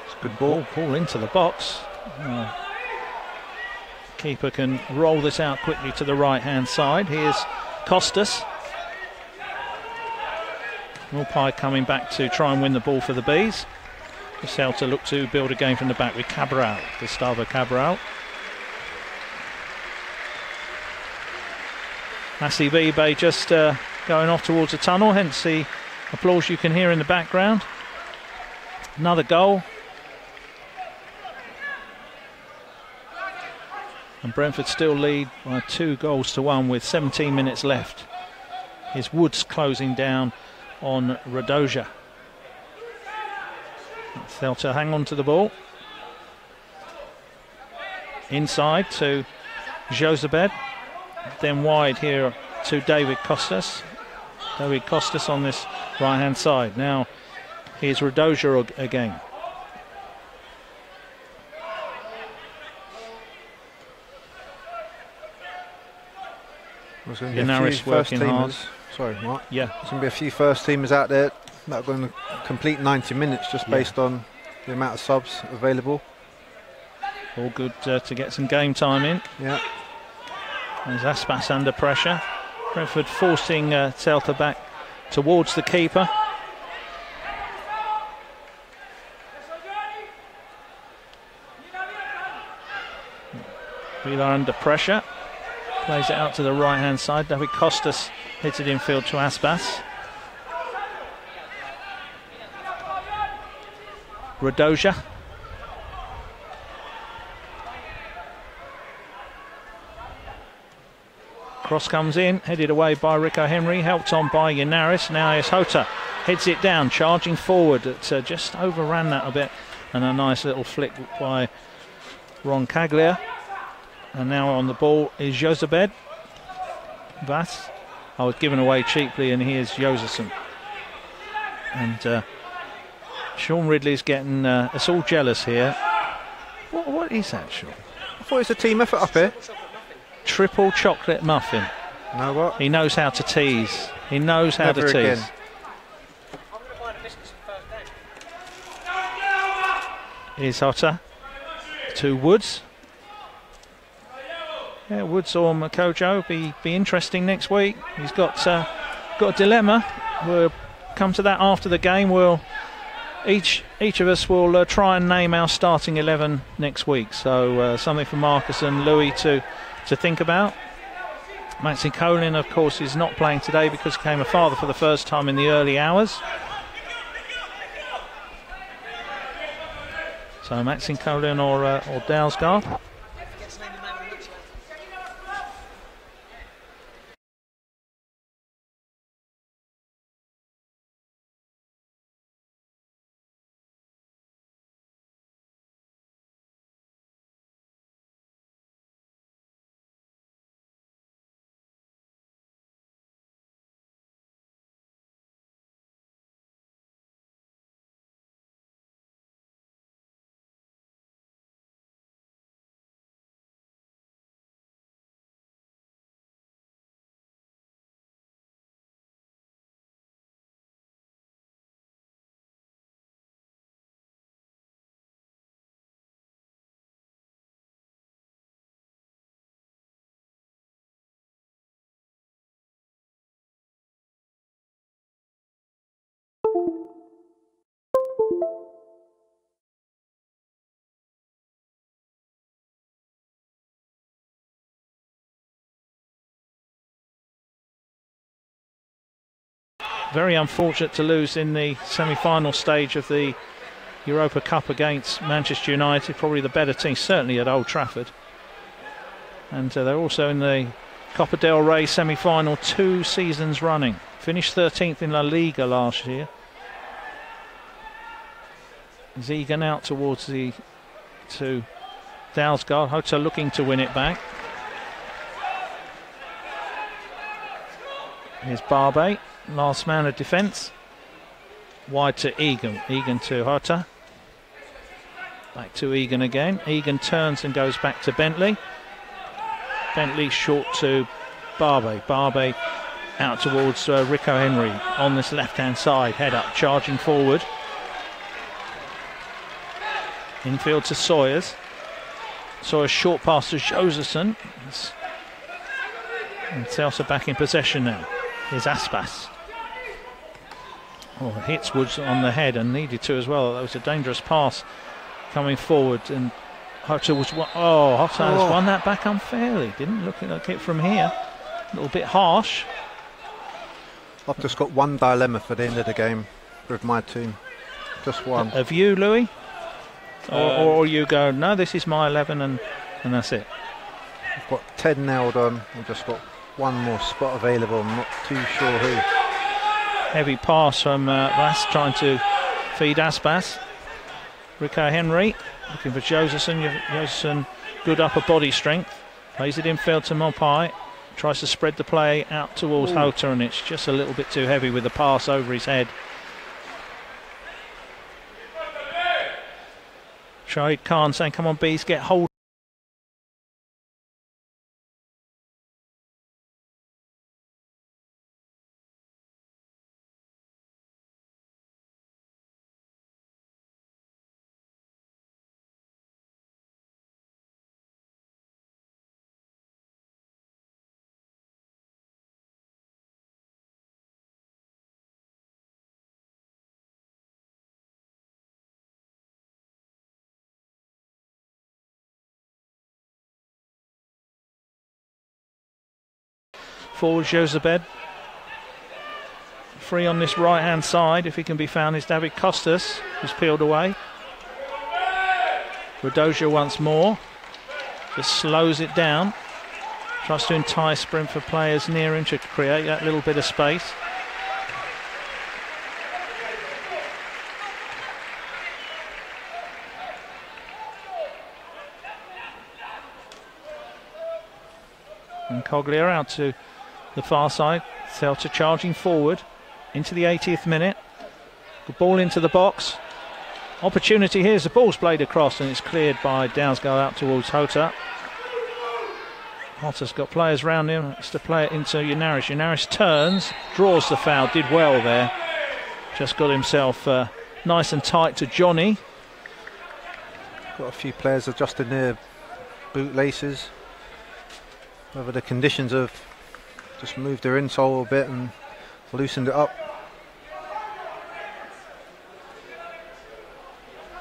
It's a good ball. Ball into the box. Keeper can roll this out quickly to the right-hand side. Here's Costas. Mulpai coming back to try and win the ball for the Bees. The Celta look to build a game from the back with Cabral, Gustavo Cabral. Massi Vibe just going off towards the tunnel, hence the applause you can hear in the background. Another goal. And Brentford still lead by 2-1 with 17 minutes left. Here's Woods closing down on Radoja. Celta hang on to the ball. Inside to Josebed. Then wide here to David Costas. David Costas on this right-hand side. Now here's Radoja again. There's going to be a few first teamers. Sorry, Mark. Yeah. There's going to be a few first teamers out there that are going to complete 90 minutes just based on the amount of subs available. All good to get some game time in. Yeah. There's Aspas under pressure. Brentford forcing Celta back towards the keeper. Wheeler under pressure. Plays it out to the right-hand side. David Costas hits it infield to Aspas. Radoja. Cross comes in, headed away by Rico Henry, helped on by Yanaris. Now it's Jota, heads it down, charging forward. It just overran that a bit, and a nice little flick by Ron Caglia. And now on the ball is Josebed. Vas. I was given away cheaply, and here's Josephson. And Sean Ridley's getting us all jealous here. What is that, Sean? I thought it was a team effort up here. Triple chocolate muffin. You know what? He knows how to tease. He knows how Never to tease. again. Here's Jota to Woods. Yeah, Woods or Makojo be interesting next week. He's got a dilemma. We'll come to that after the game. We'll each of us will try and name our starting 11 next week. So something for Marcus and Louis to think about. Maxi Colin, of course, is not playing today because he became a father for the first time in the early hours. So Maxi Colin or Dalsgaard. Very unfortunate to lose in the semi-final stage of the Europa Cup against Manchester United, probably the better team, certainly at Old Trafford. And they're also in the Copa del Rey semi-final 2 seasons running. Finished 13th in La Liga last year. Zegan out towards to Dalsgaard. Jota looking to win it back. Here's Barbe. Last man of defence. Wide to Egan. Egan to Jota. Back to Egan again. Egan turns and goes back to Bentley. Bentley short to Barbe. Barbe out towards Rico Henry on this left-hand side. Head up, charging forward. Infield to Sawyers. Sawyers short pass to Josephson. And Celta back in possession now. Here's Aspas. Oh, hits Woods on the head and needed to as well. That was a dangerous pass coming forward, and Hotter was Hotter has won that back unfairly. Didn't look like it from here. A little bit harsh. I've just got one dilemma for the end of the game with my team. Just one. Have you, Louis? Or you go, no, this is my 11 and that's it? I've got 10 nailed on. I've just got one more spot available. I'm not too sure who. Heavy pass from Vass trying to feed Aspas. Rico Henry looking for Josephson. Josephson, good upper body strength. Plays it infield to Mopai. Tries to spread the play out towards Houghton, and it's just a little bit too heavy with the pass over his head. Shahid Khan saying, come on, Bees, get hold. Forward Josebed. Free on this right hand side if he can be found is David Costas, who's peeled away. Radoja once more. Just slows it down. Tries to entice Brentford players near him to create that little bit of space. And Coglia out to the far side. Celta charging forward into the 80th minute. The ball into the box. Opportunity here as the ball's played across and it's cleared by Dowsgo out towards Hota. Hota's got players round him. It's to play it into Yanaris. Yanaris turns, draws the foul, did well there. Just got himself nice and tight to Johnny. Got a few players adjusting their boot laces. Whether the conditions have just moved their insole a bit and loosened it up.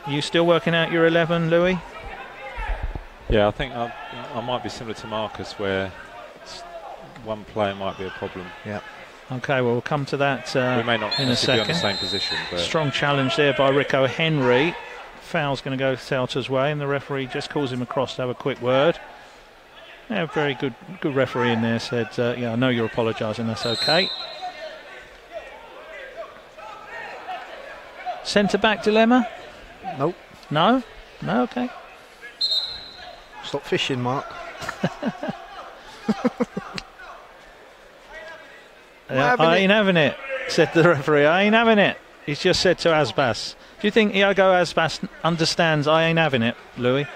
Are you still working out your 11, Louis? Yeah, I think I might be similar to Marcus, where one player might be a problem. Yeah. Okay, well, we'll come to that we may not in a second. Be on the same position. But strong challenge there by Rico Henry. Foul's going to go Celta's way, and the referee just calls him across to have a quick word. Yeah, very good referee in there. Said, yeah, I know you're apologising. That's okay. Centre back dilemma? Nope. No? No, okay. Stop fishing, Mark. I ain't having it, said the referee. I ain't having it. He's just said to Aspas. Do you think Iago Aspas understands I ain't having it, Louis?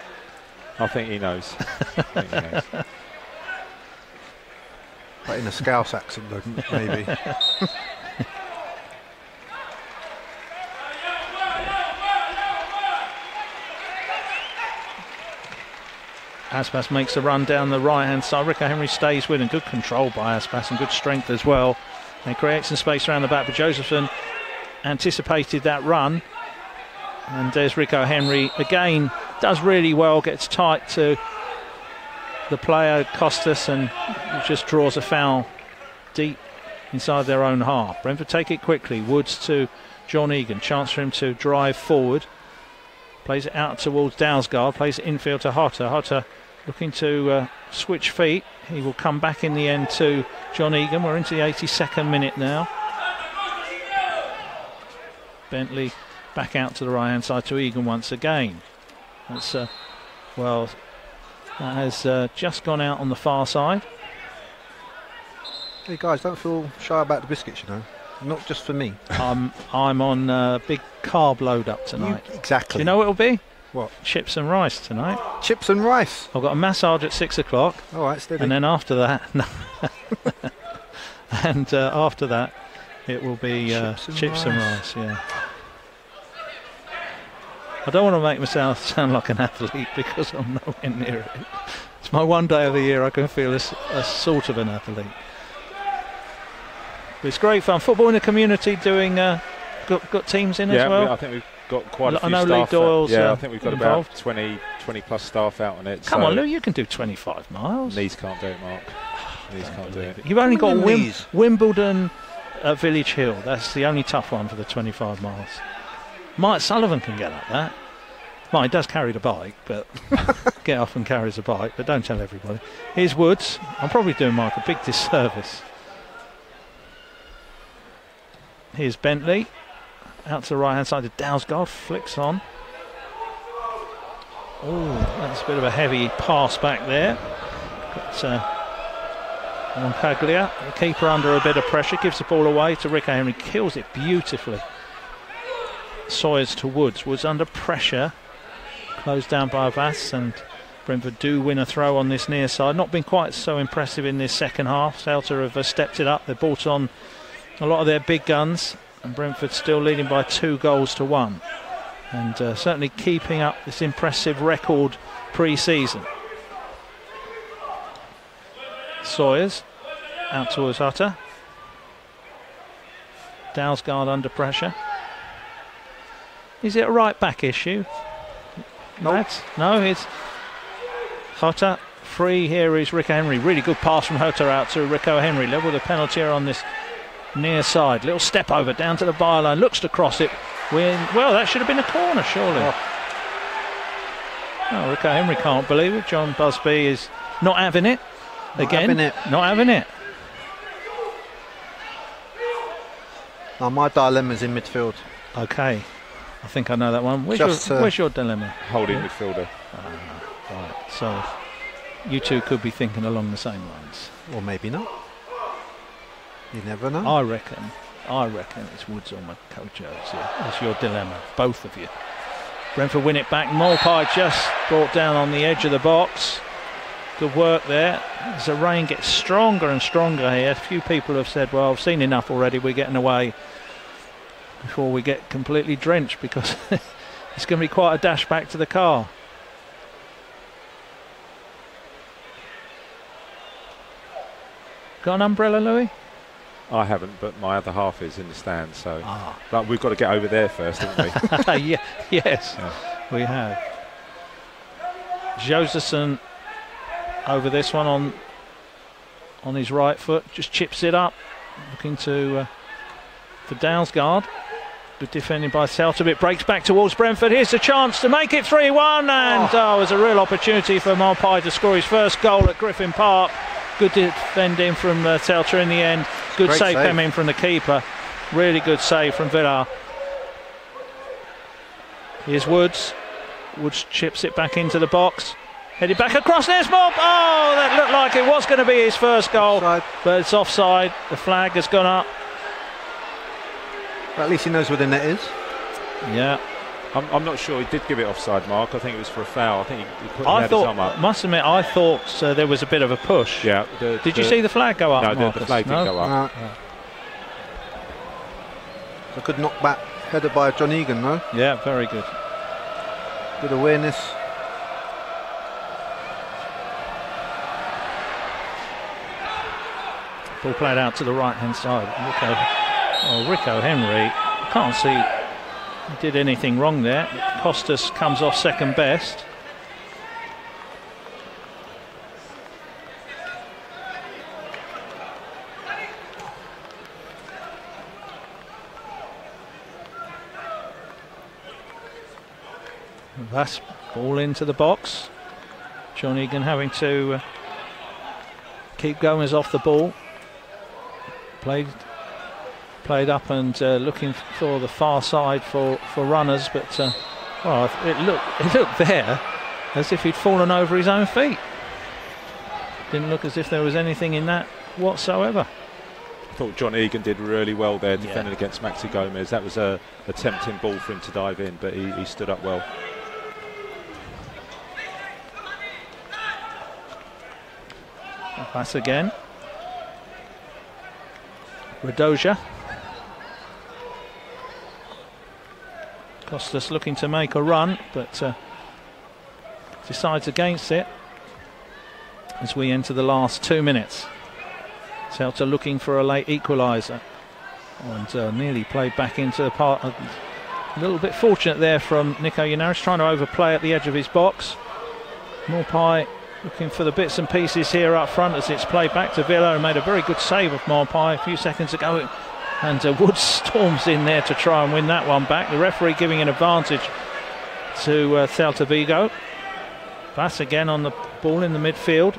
I think he knows. But in a Scouse accent, maybe. Aspas makes a run down the right hand side. Rico Henry stays with him. Good control by Aspas and good strength as well. They create some space around the back, but Josephson anticipated that run. And there's Rico Henry again, does really well, gets tight to the player Costas and just draws a foul deep inside their own half. Brentford take it quickly. Woods to John Egan, chance for him to drive forward. Plays it out towards Dalsgaard, plays it infield to Hotter. Hotter looking to switch feet. He will come back in the end to John Egan. We're into the 82nd minute now. Bentley back out to the right hand side to Egan once again. That's well, that has just gone out on the far side. Hey guys, don't feel shy about the biscuits, you know. Not just for me. I'm on a big carb load up tonight. Exactly. Do you know what it'll be? What? Chips and rice tonight. Chips and rice. I've got a massage at 6 o'clock. All right, steady. And then after that, and after that, it will be chips and rice. Yeah. I don't want to make myself sound like an athlete because I'm nowhere near it. It's my one day of the year I can feel a sort of an athlete. But it's great fun. Football in the community doing, got teams in as well? Yeah, I think we've got quite a few I know staff. Lee Doyle's I think we've got involved. about 20 plus staff out on it. Come on, Lou, you can do 25 miles. Knees can't do it, Mark. Knees can't do it. You've only got knees? Wimbledon at Village Hill. That's the only tough one for the 25 miles. Mike Sullivan can get up that. Well, he does carry the bike, but get off and carries the bike, but don't tell everybody. Here's Woods. I'm probably doing Mike a big disservice. Here's Bentley. Out to the right-hand side of Dalsgaard. Flicks on. Oh, that's a bit of a heavy pass back there. Got Paglia, the keeper under a bit of pressure. Gives the ball away to Rico Henry. Kills it beautifully. Sawyers to Woods. Woods under pressure. Closed down by Vass, and Brentford do win a throw on this near side. Not been quite so impressive in this second half. Celta have stepped it up. They've brought on a lot of their big guns, and Brentford still leading by 2-1, and certainly keeping up this impressive record pre-season. Sawyers out towards Hutter. Dalsgaard under pressure. Is it a right back issue? Nope. No, it's Hutter. Free here is Rico Henry. Really good pass from Hutter out to Rico Henry. Level the penalty here on this near side. Little step over down to the byline. Looks to cross it. Well, that should have been a corner, surely. Oh, Rico Henry can't believe it. John Busby is not having it. Again, not having it. Now my dilemma's in midfield. Okay. I think I know that one. Where's your dilemma? Holding midfielder. Right. So you two could be thinking along the same lines. Or maybe not. You never know. I reckon it's Woods or Makocho. That's your dilemma, both of you. Brentford win it back. Molpai just brought down on the edge of the box. Good work there. As the rain gets stronger and stronger here, a few people have said, well, I've seen enough already, we're getting away before we get completely drenched, because it's going to be quite a dash back to the car. Got an umbrella, Louis? I haven't, but my other half is in the stand, so but we've got to get over there first, haven't we? Yes, we have. Josephson over this one on his right foot, just chips it up, looking to for Dalsgaard. Good defending by Celta. It breaks back towards Brentford. Here's the chance to make it 3-1, and it was a real opportunity for Molpai to score his first goal at Griffin Park. Good defending from Celta in the end. Good save coming from the keeper. Really good save from Villar. Here's Woods. Woods chips it back into the box. Headed back across. There's Mob. Oh, that looked like it was going to be his first goal. Offside. But it's offside. The flag has gone up. But at least he knows where the net is. Yeah. I'm not sure. He did give it offside, Mark. I think it was for a foul. I think he put his arm up. Must admit, I thought there was a bit of a push. Yeah. Did you see the flag go up? No, the flag didn't go up. A good knockback headed by John Egan, no? Yeah, very good. Good awareness. Ball played out to the right-hand side. Rico Henry. I can't see he did anything wrong there. Costas comes off second best. That's ball into the box. John Egan having to keep Gomez off the ball. Played up and looking for the far side for runners, but it looked there as if he'd fallen over his own feet. Didn't look as if there was anything in that whatsoever. I thought John Egan did really well there defending against Maxi Gomez. That was a tempting ball for him to dive in, but he stood up well. Pass again. Radoja. Costas looking to make a run, but decides against it as we enter the last 2 minutes. Celta looking for a late equaliser, and nearly played back into the part. A little bit fortunate there from Nico Yanaris, trying to overplay at the edge of his box. Morpai looking for the bits and pieces here up front as it's played back to Villa, and made a very good save of Morpai a few seconds ago. And Woods storms in there to try and win that one back. The referee giving an advantage to Celta Vigo. Pass again on the ball in the midfield.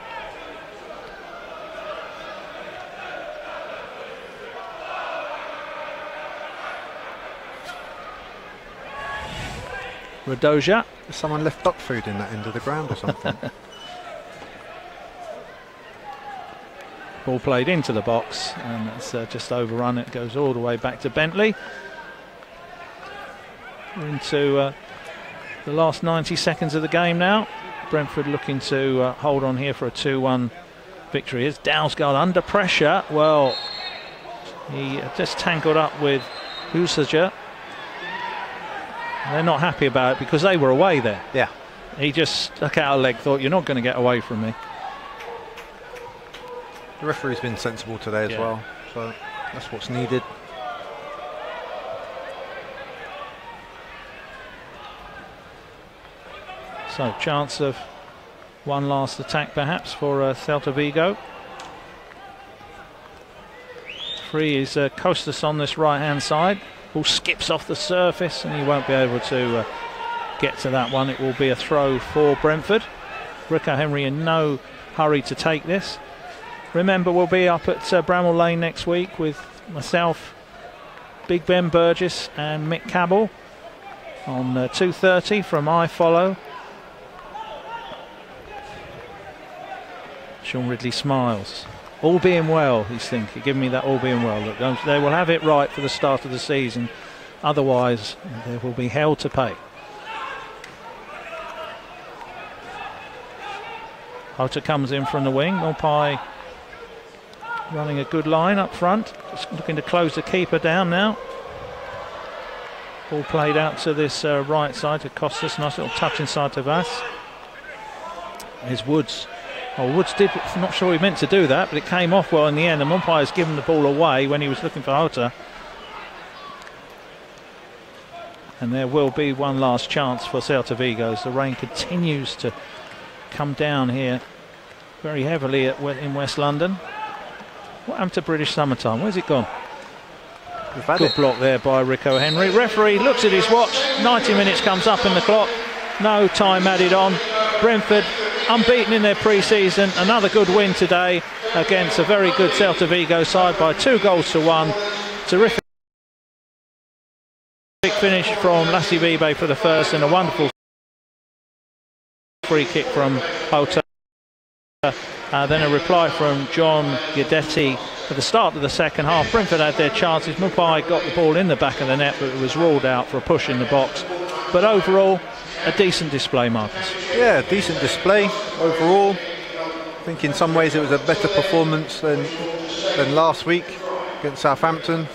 Radoja. Someone left dog food in that end of the ground or something. Ball played into the box, and it's just overrun. It goes all the way back to Bentley. We're into the last 90 seconds of the game now. Brentford looking to hold on here for a 2-1 victory. Here's Dalsgaard under pressure. Well, he just tangled up with Husager. They're not happy about it because they were away there. Yeah. He just stuck out a leg, thought, you're not going to get away from me. The referee's been sensible today as well, so that's what's needed. So, chance of one last attack perhaps for Celta Vigo. Free is Costas on this right-hand side. Ball skips off the surface and he won't be able to get to that one. It will be a throw for Brentford. Rico Henry in no hurry to take this. Remember, we'll be up at Bramall Lane next week with myself, Big Ben Burgess and Mick Cabell on 2:30 from iFollow. Sean Ridley smiles. All being well, he's thinking. Give me that all being well. Look, they will have it right for the start of the season. Otherwise, there will be hell to pay. Hota comes in from the wing. Morpai running a good line up front. Just looking to close the keeper down now. Ball played out to this right side to Costas. Nice little touch inside to Vass. Here's Woods. Oh, Woods did, not sure he meant to do that, but it came off well in the end. The umpire's given the ball away when he was looking for Hota. And there will be one last chance for Celta Vigo as the rain continues to come down here very heavily in West London. What happened to British summertime? Where's it gone? Good block there by Rico Henry. Referee looks at his watch. 90 minutes comes up in the clock. No time added on. Brentford unbeaten in their pre-season. Another good win today against a very good Celta Vigo side by 2-1. Terrific finish from Lassi Vibe for the first, and a wonderful free kick from Hota. Then a reply from John Guidetti at the start of the second half. Brentford had their chances. Morpai got the ball in the back of the net, but it was ruled out for a push in the box. But overall, a decent display, Marcus. Yeah, decent display overall. I think in some ways it was a better performance than last week against Southampton.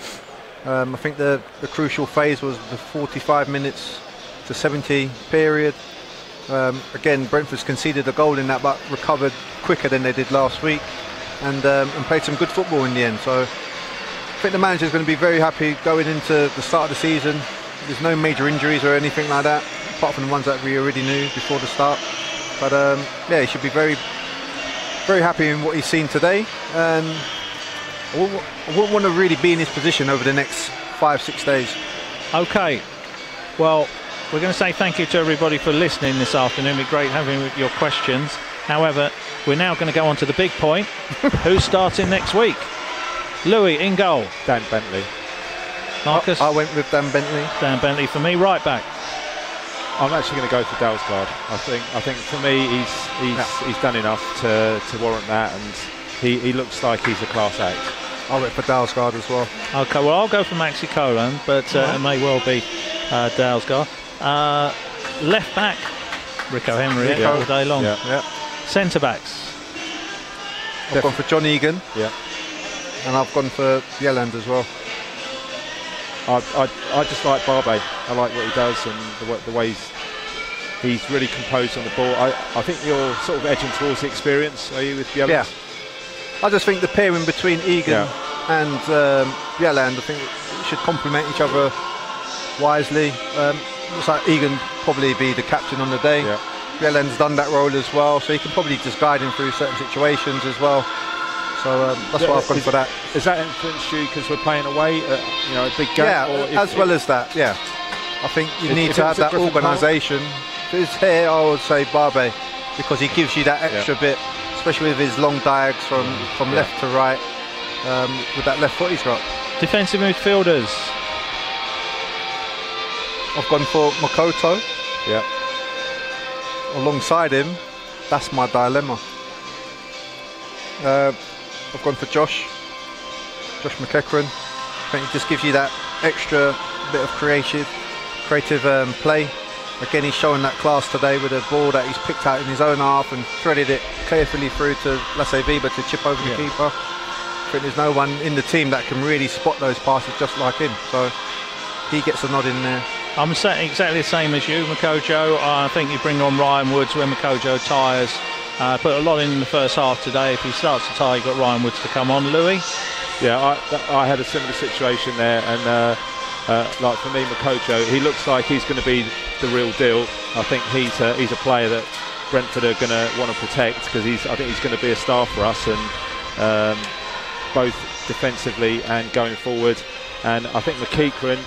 I think the crucial phase was the 45 minutes to 70 period. Again, Brentford's conceded a goal in that, but recovered quicker than they did last week, and played some good football in the end. So I think the manager's going to be very happy going into the start of the season. There's no major injuries or anything like that, apart from the ones that we already knew before the start. But yeah, he should be very, very happy in what he's seen today. And I wouldn't want to really be in his position over the next 5-6 days. Okay, well, we're going to say thank you to everybody for listening this afternoon. It'd be great having your questions. However, we're now going to go on to the big point. Who's starting next week? Louis in goal. Dan Bentley. Marcus? I went with Dan Bentley. Dan Bentley for me, right back. I'm actually going to go for Dalsgaard. I think for me he's done enough to warrant that, and he looks like he's a class act. I went for Dalsgaard as well. Okay, well I'll go for Maxi Colan, but it may well be Dalsgaard. Left back, Rico Henry all day long. Yeah. Centre backs. I've gone for John Egan. Yeah. And I've gone for Yelland as well. I just like Barbe. I like what he does and the way he's really composed on the ball. I think you're sort of edging towards the experience, are you, with Bjelland? Yeah. I just think the pairing between Egan and Bjelland, I think it should complement each other wisely. Looks like Egan probably be the captain on the day. Yeah. Bjelland's done that role as well, so he can probably just guide him through certain situations as well. So that's why I've gone for that. Is that influenced you because we're playing away at, a big game? Yeah, as well as that, yeah. I think you need to have that organisation. If it's here, I would say Barbe, because he gives you that extra bit, especially with his long diags from left to right, with that left foot he's got. Defensive midfielders. I've gone for Makoto. Yeah. Alongside him, that's my dilemma. I've gone for Josh McEachran. I think it just gives you that extra bit of creative play. Again, he's showing that class today with a ball that he's picked out in his own half and threaded it carefully through to Lasse Weber to chip over the keeper. I think there's no one in the team that can really spot those passes just like him, so he gets a nod in there. I'm saying exactly the same as you, Makojo. I think you bring on Ryan Woods when Makojo tires. Put a lot in the first half today. If he starts to tire, you've got Ryan Woods to come on. Louis? Yeah, I had a similar situation there, and like for me, Makojo, he looks like he's going to be the real deal. I think he's a player that Brentford are going to want to protect, because I think he's going to be a star for us, and both defensively and going forward. And I think McEachran,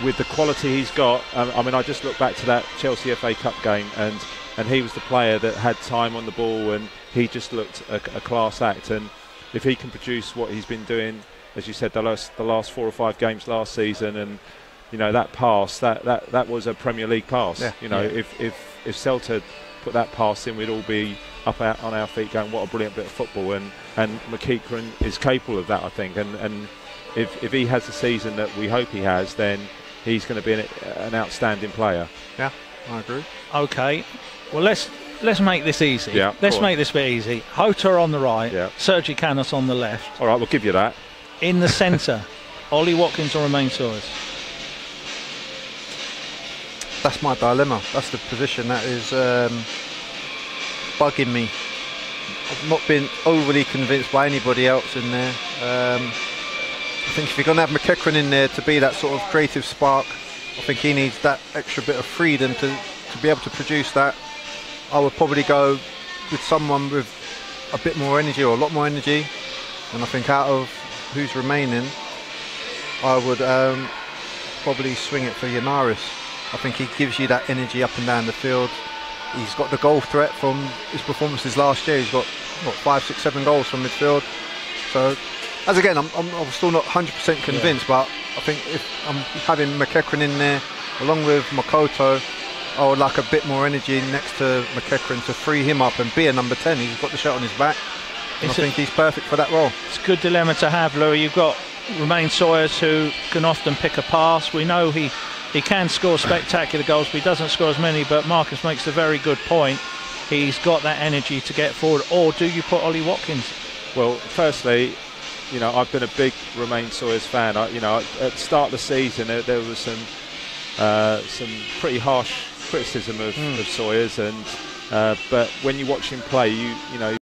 with the quality he's got, I just look back to that Chelsea FA Cup game, and he was the player that had time on the ball, and he just looked a class act. And if he can produce what he's been doing, as you said, the last 4 or 5 games last season, and that pass, that was a Premier League pass. Yeah. If Celta put that pass in, we'd all be up out on our feet going, what a brilliant bit of football. And McEachran is capable of that, I think. And if he has the season that we hope he has, then he's going to be an outstanding player. Yeah, I agree. Okay, well let's make this easy. Yeah, let's make this bit easy. Hota on the right, Sergi Canos on the left. All right, we'll give you that. In the centre, Ollie Watkins or Romain Sawyers? That's my dilemma. That's the position that is bugging me. I've not been overly convinced by anybody else in there. I think if you're going to have McEachran in there to be that sort of creative spark, I think he needs that extra bit of freedom to be able to produce that. I would probably go with someone with a bit more energy, or a lot more energy. And I think out of who's remaining, I would probably swing it for Yanaris. I think he gives you that energy up and down the field. He's got the goal threat from his performances last year. He's got 5, 6, 7 goals from midfield. So, as again, I'm still not 100% convinced, but I think if I'm having McEachran in there along with Makoto, I would like a bit more energy next to McEachran to free him up and be a number 10. He's got the shot on his back, and I think he's perfect for that role. It's a good dilemma to have, Louis. You've got Romain Sawyers, who can often pick a pass. We know he can score spectacular goals, but he doesn't score as many. But Marcus makes a very good point. He's got that energy to get forward. Or do you put Ollie Watkins? Well, firstly, I've been a big Romain Sawyers fan. At the start of the season, there was some pretty harsh criticism of Sawyers, but when you watch him play, you know.